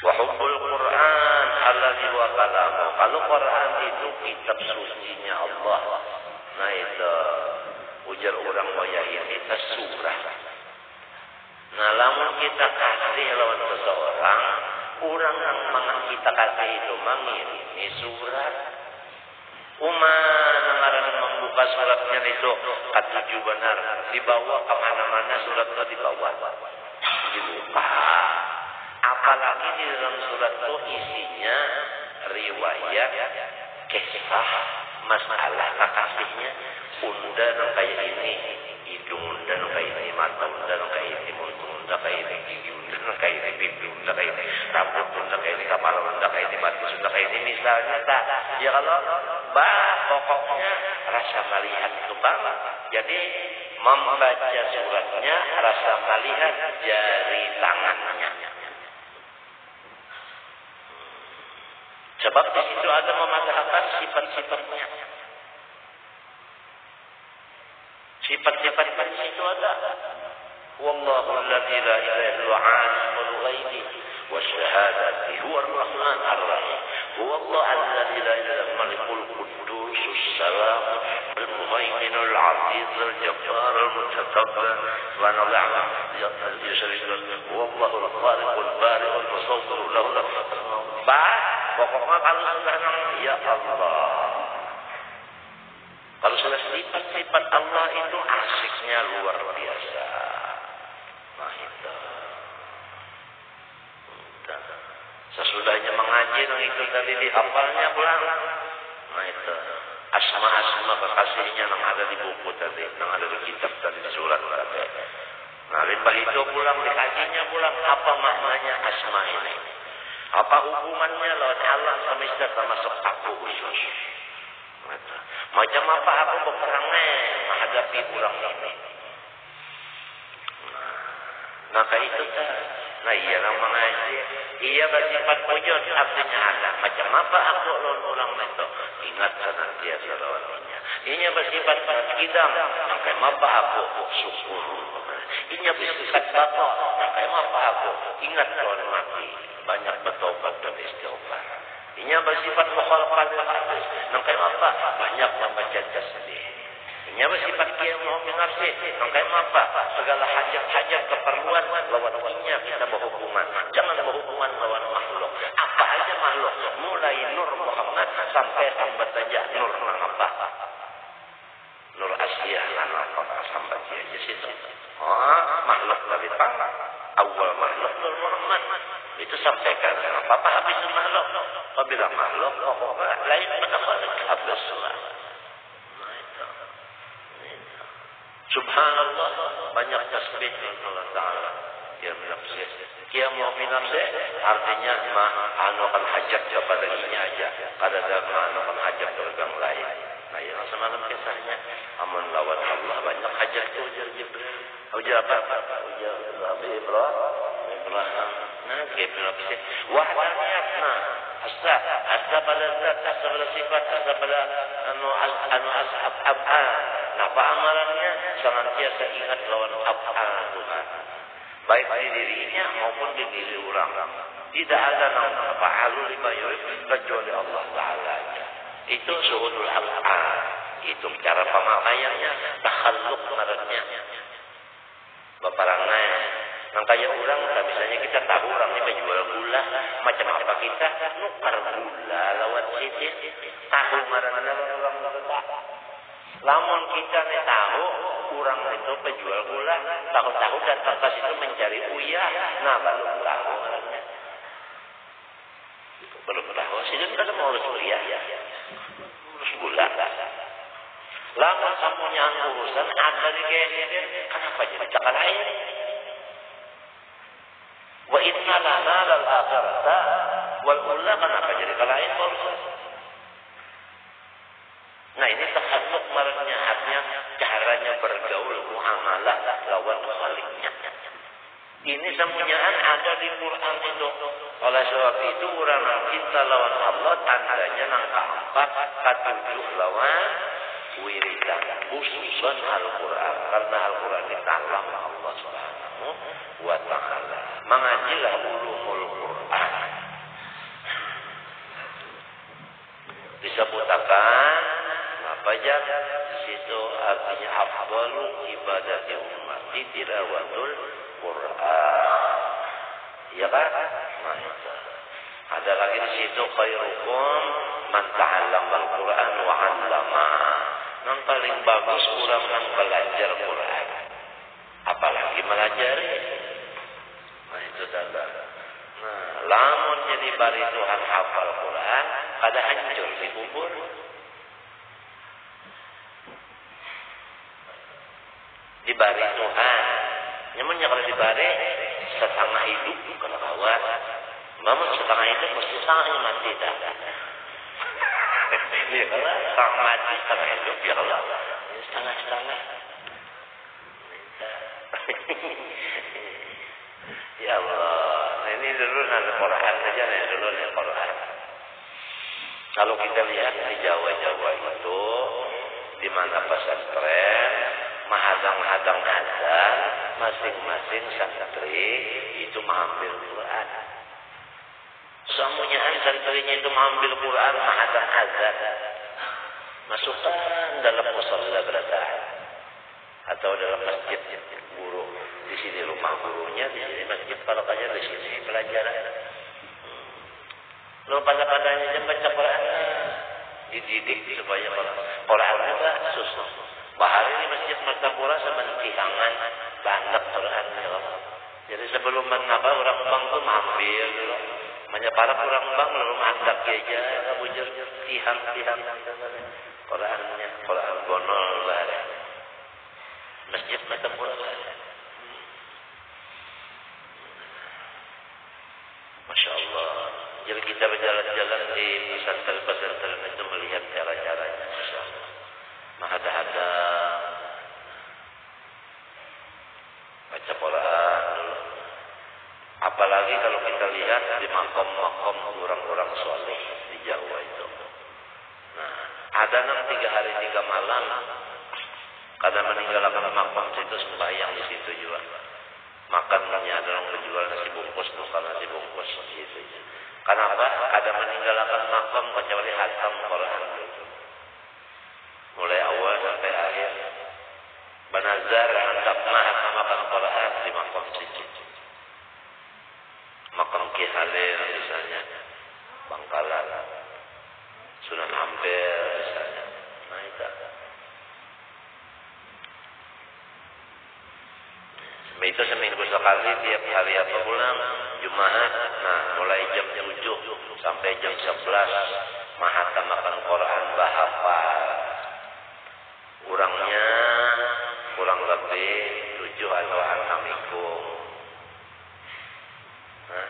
Wa hubbul Quran alladzi wa kalamu. Kalau Quran itu kitab sucinya Allah. Nah itu ujar orang wayah ini surah. Nah, lamun kita kasih lawan seseorang, orang yang kita kasih itu mengirimi surat. Nangaran membuka suratnya itu ketujuh benar. Dibawa kemana-mana suratnya dibawa. Dibuka. Apalagi di dalam surat itu isinya riwayat, kisah, masalah kekasihnya. Unda kayak ini, hidung unda kayak ini, mata unda kayak ini, mulut unda kayak ini, gigi unda kayak ini, pipi unda kayak ini, rambut unda kayak ini, kepala unda kayak ini, mati unda kayak ini, misalnya tak. Ya kalau pokoknya rasa melihat itu bang. Jadi membaca suratnya rasa melihat jari tangannya. Sebab di situ ada mematahkan sifat-sifatnya. Sifat-sifat di situ ada. Wallahu alladzi la ilaha illa alimul ghaibi wasyahadati huwar rahman ar-rahim. Huwallahu alladzi la ilaha illa malikul quddus salam al-muhaimin al-aziz al-jabbar al-mutakabbir wa na'lam yasridu. Huwallahu al-khaliq al-bari al-musawwir lahu pokoknya kalau sudah ya Allah. Kalau sudah sifat-sifat Allah itu asiknya luar biasa. Nah itu. Sesudahnya mengaji itu tadi dihafalnya pulang. Nah itu. Asma-asma kekasihnya yang ada di buku tadi, yang ada di kitab tadi, di surat tadi. Nah limbah itu pulang dikajinya pulang apa maknanya asma ini? Apa hubungannya lawan Allah sama istri termasuk aku khusus? Macam apa aku berperang menghadapi orang ini? Maka itu kan. Nah iya orang mengaji. Ia bersifat wujud artinya ada. Macam apa aku lawan orang itu? Ingat senantiasa lawannya. Ia bersifat kidam. Macam apa aku syukur? Ia bersifat bapak. Macam apa aku ingat lawan mati? Banyak bertobat dan istighfar. Inya bersifat mukhalafah hadis. Nang kaya apa? Banyak membaca tasbih. Inya bersifat kiam mau nafsi. Makanya apa? Segala hajat keperluan lawan inya kita berhubungan. Jangan berhubungan lawan makhluk. Apa aja makhluk, mulai Nur Muhammad sampai sambat saja Nur apa? Nur Asia apa sambat aja situ. Makhluk dari pangkat awal makhluk Nur Muhammad itu sampaikan apa habis makhluk. Apabila makhluk lain pada khalik habis semua. Subhanallah, banyak tasbih Allah Ta'ala. Ya nafsi. Kia mau nafsi artinya ma'anukan hajat kepada dirinya aja. Kada ma'anukan hajat kepada orang lain. Nah, yang semalam kisahnya amun lawan Allah banyak hajat itu ujar Jibril. Ujar apa? Ujar Nabi Ibrahim. Nah, kayak nafsi. Wahdaniyatna. Asa pada zat, asa pada sifat, asa pada ab'an. Nah, amalannya senantiasa ingat lawan ab'an Tuhan. Baik di dirinya maupun di diri orang. Tidak ada nama fa'alul lima yurid kecuali Allah Ta'ala. Itu suhudul ab'an. Itu cara pemakaiannya, takhalluk maratnya. Baparangan. Nah kayak orang, misalnya kita tahu orang ini menjual gula, macam apa kita nukar gula lawan sidik, tahu marana orang berdebat. Lamun kita nih tahu orang itu penjual gula, tahu-tahu datang ke situ mencari uyah, nah baru tahu marana. Baru tahu, sini kan mau urus uyah, urus gula. Lamun samunya urusan ada di kayak kenapa jadi cakap lain? Wa inna lana lal akhirata wal ula kenapa jadi kalain barusan? Nah ini takhalluk marahnya artinya caranya bergaul muamalah lawan khaliknya. Ini semuanyaan ada di Quran itu. Oleh sebab itu orang kita lawan Allah tandanya nangka 4 ketujuh lawan wiridan khususan Al-Quran karena Al-Quran dikalam Allah Subhanahu wa ta'ala. Mengajilah ulumul Quran. Disebutkan apa aja di situ artinya afdalu ibadati ummati tilawatul Quran. Ya kan? Nah, itu. Ada lagi di situ khairukum man ta'allama al-Quran wa 'allama. Yang paling bagus orang yang belajar Quran. Apalagi melajari. Nah itu tanda. Nah, lamun jadi bari Tuhan hafal Quran, pada hancur dikubur. Dibari Tuhan. Nyamannya kalau dibari setengah hidup kalau kawan. Namun setengah hidup mesti setengahnya mati dah. Ya kalau setengah mati setengah hidup ya kalau setengah-setengah. Ya Allah, nah ini dulu nanti Quran aja nih dulu nih Quran. Kalau kita lihat di Jawa itu, di mana pesantren, mahadang-hadang azan, masing-masing santri itu mengambil Quran. Semuanya santrinya itu mengambil Quran, mahadang azan, masukkan dalam musalla beratahan atau dalam masjid guru. Di sini rumah gurunya, di sini masjid, kalau kajian di sini pelajaran. Lo pada-padanya baca Quran, dididik supaya Qurannya tak susah. Bahari di masjid Martapura sama tihangan banyak Quran. Jadi sebelum mengapa orang bang tu ambil dulu. Para orang bang lalu mantap aja, bujur tihang Qurannya, Quran gonol lah. Masjid Martapura lah. Masya Allah. Jadi kita berjalan-jalan di pesantren-pesantren itu melihat cara-caranya. Masya Allah. Mahada-hada. Baca Quran dulu. Apalagi kalau kita lihat di makom-makom orang-orang soleh di Jawa itu. Nah, ada 3 hari 3 malam. Karena meninggalkan makom situ sembahyang di situ juga. Makannya adalah menjual nasi bungkus, bukan nasi bungkus gitu. Kenapa? Ada meninggalkan makom kecuali hatam Quran. Mulai awal sampai akhir. hampir misalnya. Nah itu. Itu seminggu sekali tiap hari apa pulang Jumat. Nah mulai jam 7 sampai jam 11 mahatamakan Quran bahafal. Kurangnya kurang lebih 7 atau 6 minggu. Nah,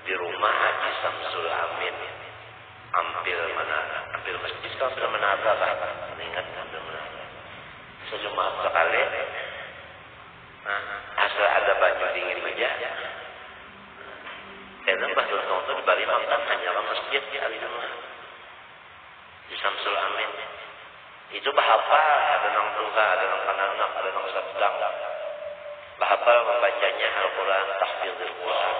di rumah Haji Samsul Amin hampir masjid kalau sudah menata kan ingat hampir menata sejumat sekali. Nah, asal ada baju dingin aja. Karena Mbah Dono itu di Bali mantan hanyalah masjid di hari Jumat di Samsul Amin. Itu bahapal, ada nang tuha, ada nang kananak, ada nang sedang. Bahapal membacanya Al-Quran, tahfidzul Quran.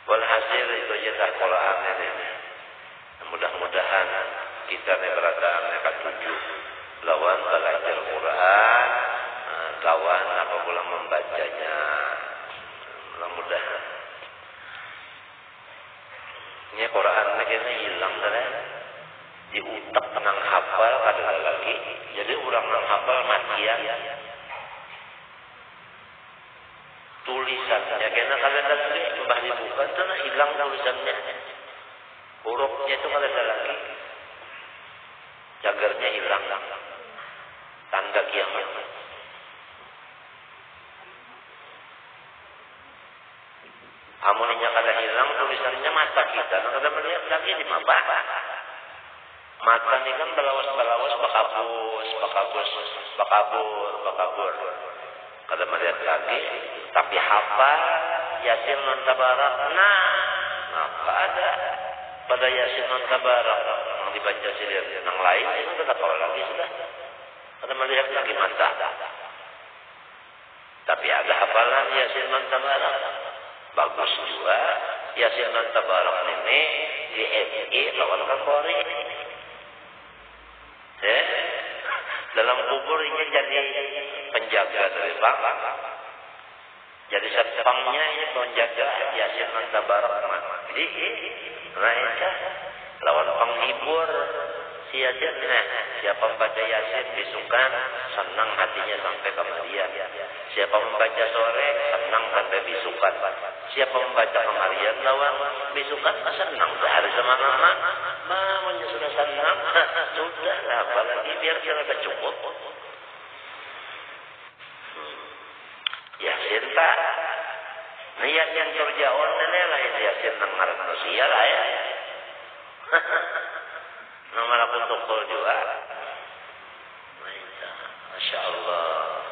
Walhasil itu aja Quran ini. Mudah-mudahan kita berada mereka tuju lawan belajar Quran, lawan apabila membacanya. Mudah-mudahan. Ini Quran ini hilang dah. Di utak nang hafal ada lagi. Jadi orang nang hafal matian. Tulisannya karena kalian tadi mbah dibuka itu hilang tulisannya. Hurufnya itu kalau ada lagi. Cagarnya hilang. Tanda kiamat. Amuninya kada hilang tulisannya mata kita. Nah, kada melihat lagi di mata. Mata ini kan belawas bakabur. Kada melihat lagi. Tapi hafal Yasin non tabarak. Nah, apa ada pada Yasin non tabarak yang dibaca sendiri. Yang lain itu sudah tahu lagi sudah. Kada melihat lagi mata. Tapi ada hafalan Yasin non tabarak. Bagus juga Yasin non tabarak ini di MI lawan Kapolri. Dalam kubur ini jadi penjaga dari bangsa. Jadi satpamnya ini penjaga Yasin non tabarak. Jadi mereka lawan penghibur si Yasin. Siapa membaca Yasin bisukan senang hatinya sampai kemarian. Siapa membaca sore senang sampai bisukan. Siapa membaca kemarian lawan bisukan senang sehari semangat. Mamanya sudah senang sudah lah apalagi biar kita cukup. Yasin tak niat yang terjauh nenek lah Yasin nang ngaran manusia lah ya. Nama pun tokol juga. Masya Allah.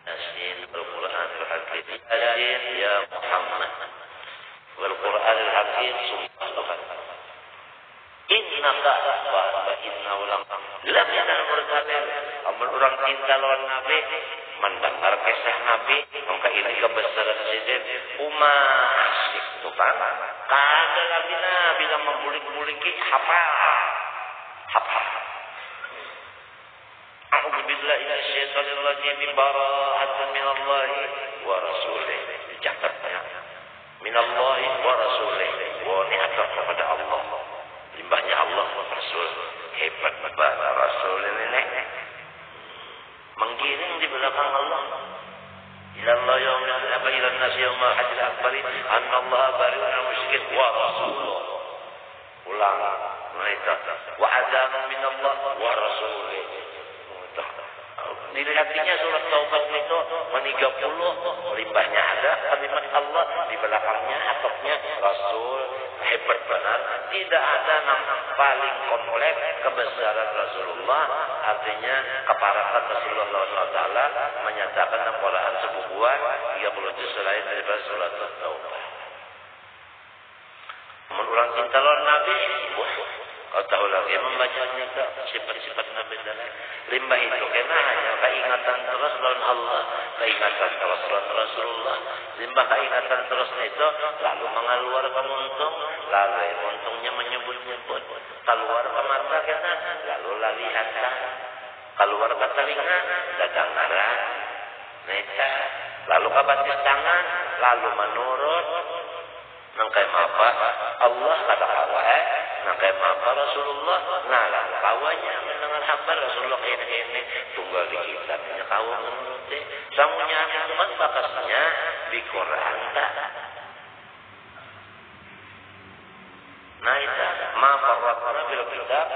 Yasin Al-Quran Al-Hakim. Yasin ya Muhammad. Al-Quran Al-Hakim Subhanallah. Innaka wa inna ulang. Lam yanal mursalin. Amun orang cinta lawan Nabi. Mendengar kisah Nabi. Maka ini kebesaran sidin. Asik tuh kan. Kada lagi Nabi yang membulik-buliki hafal. A'udzubillahi minasyaitonir rajim. Bara'atun minallahi wa rasulih. Dicatatnya. Minallahi wa rasulih. Wa ni'atak kepada Allah. Limbahnya Allah wa Rasul. Hebat banget Rasul ini. Menggiring di belakang Allah. Ilallah yawmil apa ilan nasi yawmal hajjil akbari. Anna Allah bari'un al-musyrikin wa rasulullah. Ulang. Wa adanu minallah wa rasulih. Dilihatnya surat Taubat itu 30 limbahnya ada kalimat Allah di belakangnya atopnya Rasul. Hebat benar. Tidak ada nama paling kompleks kebesaran Rasulullah. Artinya keparakan Rasulullah SAW menyatakan dalam Quran sebuah 30 juz selain daripada surat Taubat. Mengulang cinta lawan Nabi. Kau tahu lagi membacanya ke sifat-sifat Nabi dan limbah itu karena hanya keingatan terus lawan Allah, keingatan terus lawan Rasulullah. Limbah keingatan terus itu lalu mengaluar ke muntung, lalu muntungnya menyebut-nyebut, keluar ke mata kita, lalu lalihan, keluar ke telinga, dadangaran, neta, lalu ke batis tangan, lalu menurut. Nangkai mapa Allah kata kawan, nangkai mapa Rasulullah. Nah lah kawannya mendengar hamba Rasulullah ini tunggal di kitabnya kawan menuruti. Samunya itu kan bakasnya di Quran tak. Nah itu ma farratna fil kitab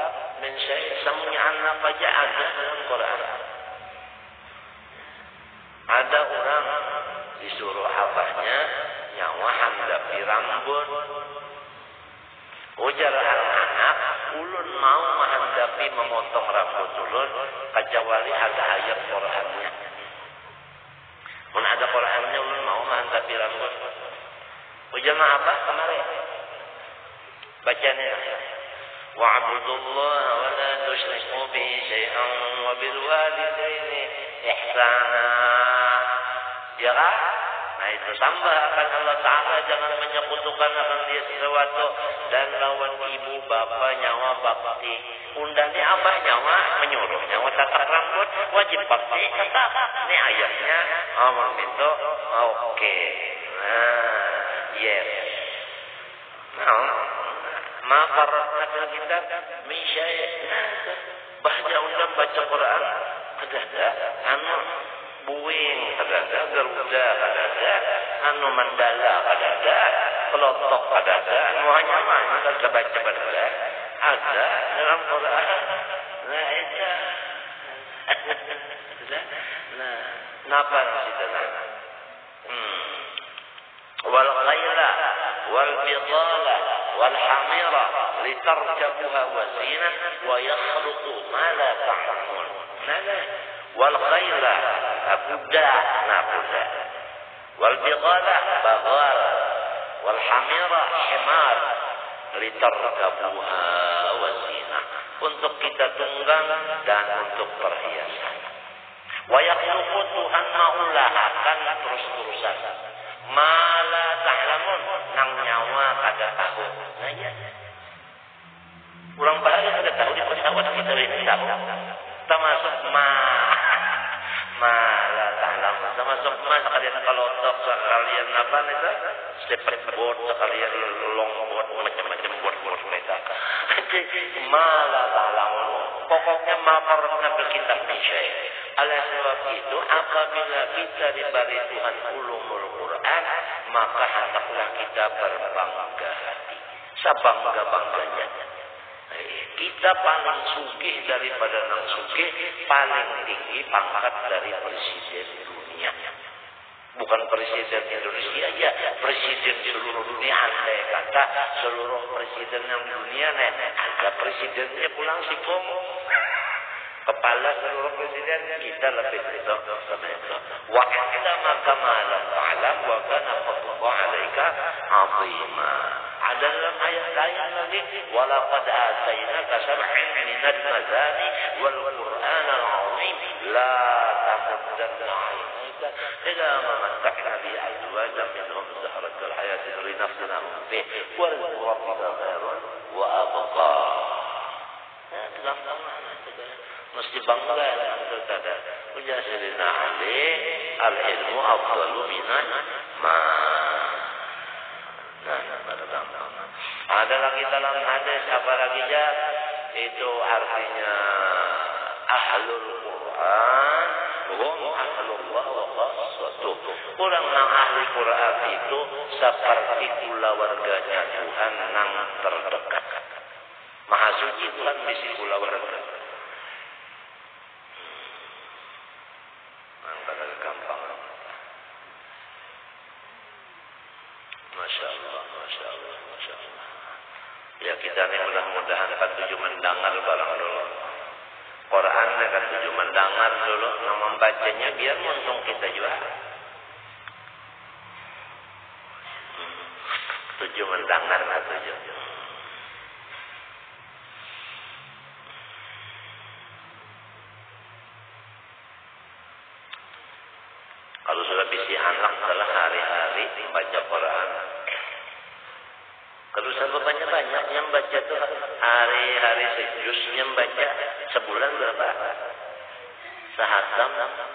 min syai'. Samunya anak aja ada dalam Quran. Ada orang disuruh abahnya nyawa handapi rambut. Ujar anak, ulun mau menghandapi memotong rambut ulun, kecuali ada ayat Qurannya. Mun ada Qurannya ulun mau menghandapi rambut. Ujar abah kemarin. Bacanya. Wa'budullah wa la tusyriku bihi syai'an wa bil walidaini ihsana. Ya kan? Nah itu tambahkan Allah Ta'ala jangan menyekutukan akan dia sesuatu dan lawan ibu bapa nyawa bakti. Undangnya abah nyawa menyuruh nyawa tatak rambut wajib bakti kata. Ini ayatnya Allah minta oke. Nah yes. Nah maka rakyat kita misyai. Baca undang baca Quran ada anu buing ada garuda ada anu mandala ada kelotok ada anu hanya mana kita baca ada dalam Quran. Nah itu nah napa kita wal khayla wal bidala wal hamira litarkabuha wa zina wa yakhluqu ma la ta'lamun. Wal khayla kuda nakuda wal bidala baghal wal hamira himar litarkabuha wa zina untuk kita tunggang dan untuk perhiasan. Wa yakhluqu Tuhan maulahakan terus-terusan mala ta'lamun nang nyawa kada tahu. Nah ya urang bahaya kada tahu di pesawat kita ini tahu termasuk mala ta'lamun termasuk sekalian kelotok sekalian apa itu speedboat sekalian longboat macam-macam boat mereka mala ta'lamun pokoknya maparna berkitab misyai. Oleh sebab itu apabila kita diberi Tuhan ulumul Quran maka hendaklah kita berbangga hati. Sebangga-bangganya. Kita paling sugih daripada nang sugih, paling tinggi pangkat dari presiden dunia. Bukan presiden Indonesia aja, presiden seluruh dunia. Andai kata seluruh presiden yang dunia ada presidennya pulang si Komo. Kepala seluruh presiden kita lebih itu sama itu. Wa indama kamala ta'lam wa kana fadluhu 'alaika 'azima. Ada dalam ayat lain lagi walaqad atainaka sab'an minal mazani wal qur'anal 'azim la tamuddanna 'ainaka ila ma matta'na bi azwajan minhum zahratal hayati linafsinahum fihi wa rizqu rabbika khairun wa abqa. Mesti bangga dengan keadaan. Ujasirina alih al-ilmu afdalu minan ma. Ada lagi dalam hadis apa lagi ya? Itu artinya ahlul Quran, hum ahlullah wa khassatuh. Orang nang ahli Quran itu seperti keluarganya Tuhan nang terdekat. Maha suci Tuhan bisi keluarga. Masya Allah, Masya Allah, Masya Allah. Ya kita ini mudah-mudahan kan tujuh mendengar barang dulu. Quran kan tujuh mendengar dulu. Nah membacanya biar untung kita juga. Tujuh mendengar lah tujuh. Kalau sudah bisi anak telah hari-hari membaca Quran. Kalau saya banyak yang baca tuh hari-hari sejusnya baca sebulan berapa? Sehatam.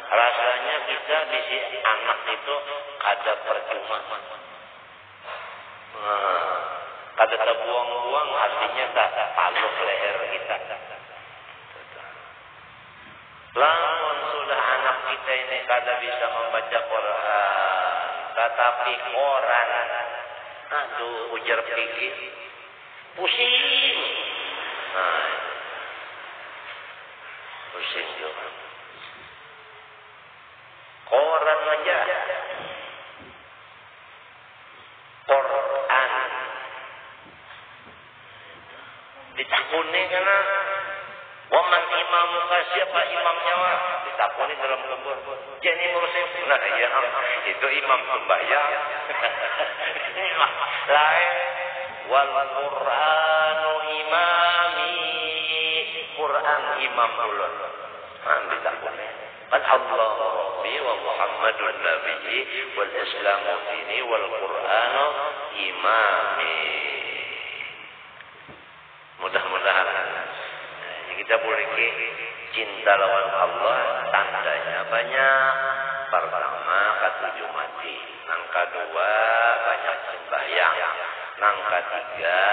Rasanya kita bisi anak itu ada percuma. Kada terbuang-buang artinya tak paluk leher kita. Lamun sudah anak kita ini kada bisa membaca Quran, tetapi koran, aduh ujar pikir, pusing. Nah, pusing juga. Koran aja. Quran. Ditakuni karena waman imamuka, siapa imamnya? Ditakuni dalam kubur. Jadi mursif. Nah iya, itu imam sembahyang. Lain. Wal Qur'anu imami. Quran imam ulun. Ditakuni. Qad Allah Rabbi wa Muhammadun Nabi wal Islamu dini wal Qur'anu imami. Mudah-mudahan kita boleh cinta lawan Allah, tandanya banyak. Pertama, ketujuh mati. Nang kedua, banyak sembahyang. Nang ketiga,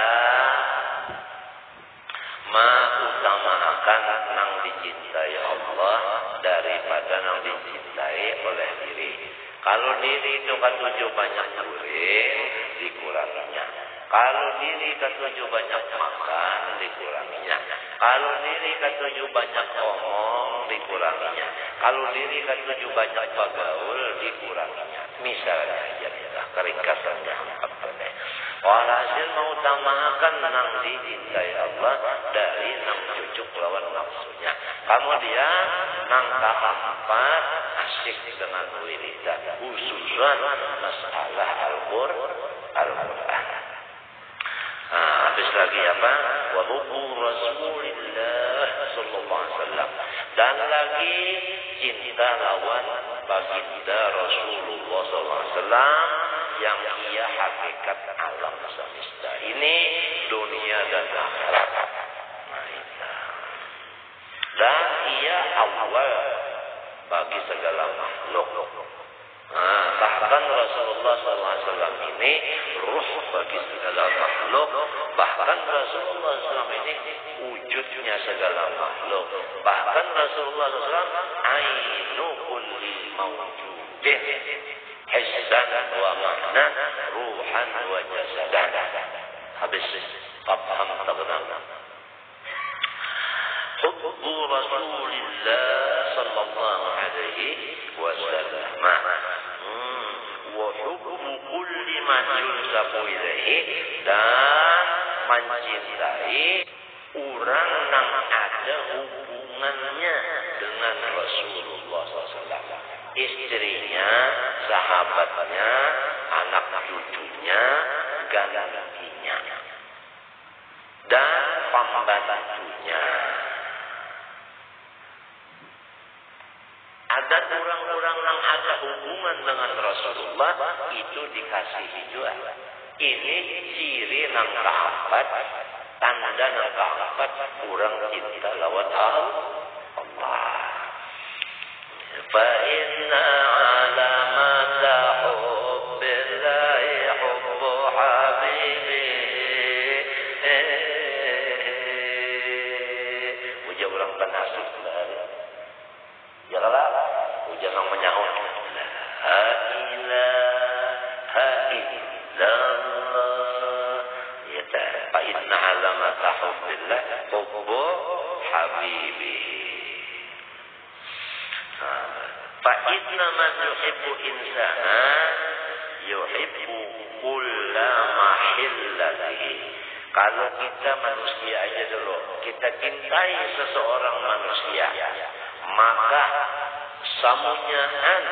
mengutamakan nang dicintai Allah daripada nang dicintai oleh diri. Kalau diri itu ketujuh banyak kuring, dikuranginya. Kalau diri ketujuh banyak makan, dikuranginya. Kalau diri ketujuh banyak omong, dikuranginya. Kalau diri ketujuh banyak bagaul, dikuranginya. Misalnya aja kita keringkasannya. Walhasil mengutamakan nang dicintai Allah dari nang cucuk lawan nafsunya. Kemudian nang keempat asyik dengan wiridan, khususan masalah Al-Quran. Habis lagi apa? Wa hubbu Rasulillah sallallahu alaihi wasallam. Dan lagi cinta lawan baginda Rasulullah sallallahu alaihi wasallam yang ia hakikat alam semesta ini, dunia dan akhirat. Dan ia awal bagi segala makhluk. Bahkan Rasulullah SAW ini ruh bagi segala makhluk. Bahkan Rasulullah SAW ini wujudnya segala makhluk. Bahkan Rasulullah SAW ainu kulli mawjudin, hissan wa ma'na, ruhan wa jasadan. Habis paham tak benar? Hubbu Rasulillah sallallahu alaihi wasallam wa hubbu kulli man yunsabu ilaihi, dan mencintai orang yang ada hubungannya dengan Rasulullah SAW. Istrinya, sahabatnya, anak cucunya, gantinya, dan pembantunya. Ada orang-orang yang ada hubungan dengan Rasulullah itu dikasihi juga. Ini ciri nang kahabat, tanda nang kahabat orang cinta lawan Allah. Fa inna alamata hubbillahi hubbu habibi. Ujar orang penasuk ya lah, ujar orang menyahut. La ilaha illallah. Ya ta, fa inna alamata hubbillah hubbu habibi. Fa inna man yuhibbu insana yuhibbu kulla mahillatihi. Kalau kita manusia aja dulu, kita cintai seseorang manusia, maka samunyaan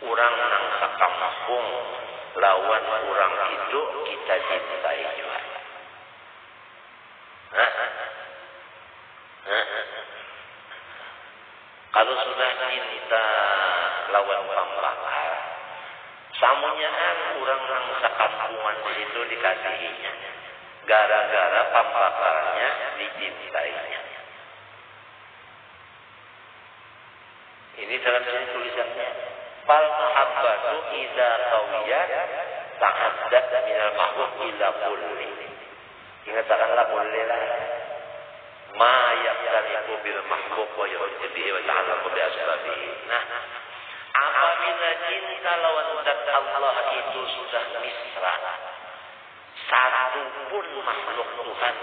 orang nang sakampung lawan orang itu kita cintai juga. Kalau sudah cinta lawan pambakar, samunyaan orang nang sakampungan di situ dikasihinya, gara-gara pambakarnya dicintainya. Ini dalam sini tulisannya, fal mahabbatu idza qawiyat ta'addad minal mahbub ila kulli. Ingatkanlah kulli lah. Ma yaqtarifu bil mahbub wa yurtibi wa ta'allaqu bi asbabihi. Nah, apabila cinta lawan zat Allah itu sudah misra, satu pun makhluk Tuhan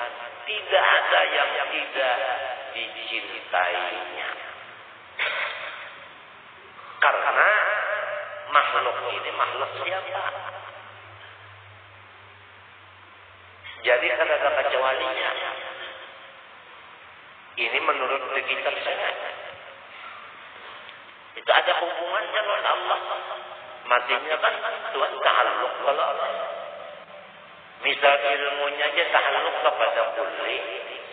tidak ada yang tidak dicintainya. Karena makhluk ini makhluk siapa? Jadi kan ada kecualinya. Ini menurut kitab saya. Itu ada hubungannya dengan Allah. Matinya kan Tuhan ta'alluq kalau Allah. Misal ilmunya aja ta'alluq kepada kulli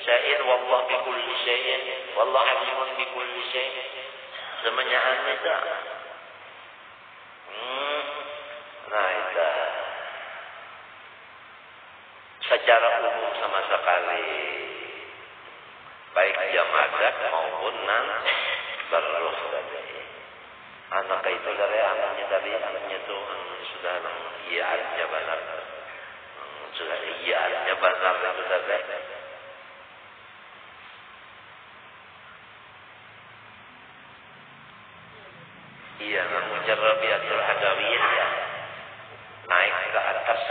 syai'in wallahu bi kulli syai'in wallahu alimun bi kulli syai'in. Semuanya itu. Nah itu. Secara umum sama sekali baik jamadat maupun berruh tadi. Anak itu dari anaknya itu sudah iya aja benar. Sudah iya aja benar itu tadi. Iya, mujarrabiatul hadawiyah ya. Naik ke atas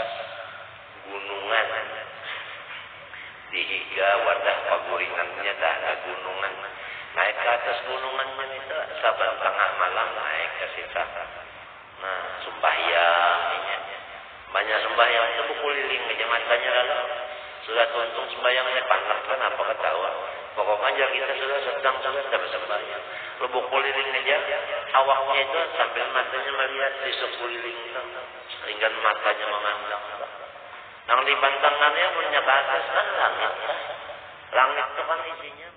gunungan. Dihiga wadah paguringannya dah ada gunungan. Naik ke atas gunungannya itu saban tengah malam naik ke situ. Nah, sembahyang ini. Banyak sembahyang itu berkeliling aja matanya lalu. Sudah tuntung sembahyangnya panas kan apa ketawa. Pokoknya kita sudah sedang bersembahyang. Lubuk keliling aja, awaknya itu sambil matanya melihat di sekeliling itu, sehingga matanya memandang. Yang di pantangannya punya ke atas kan langit. Langit itu kan isinya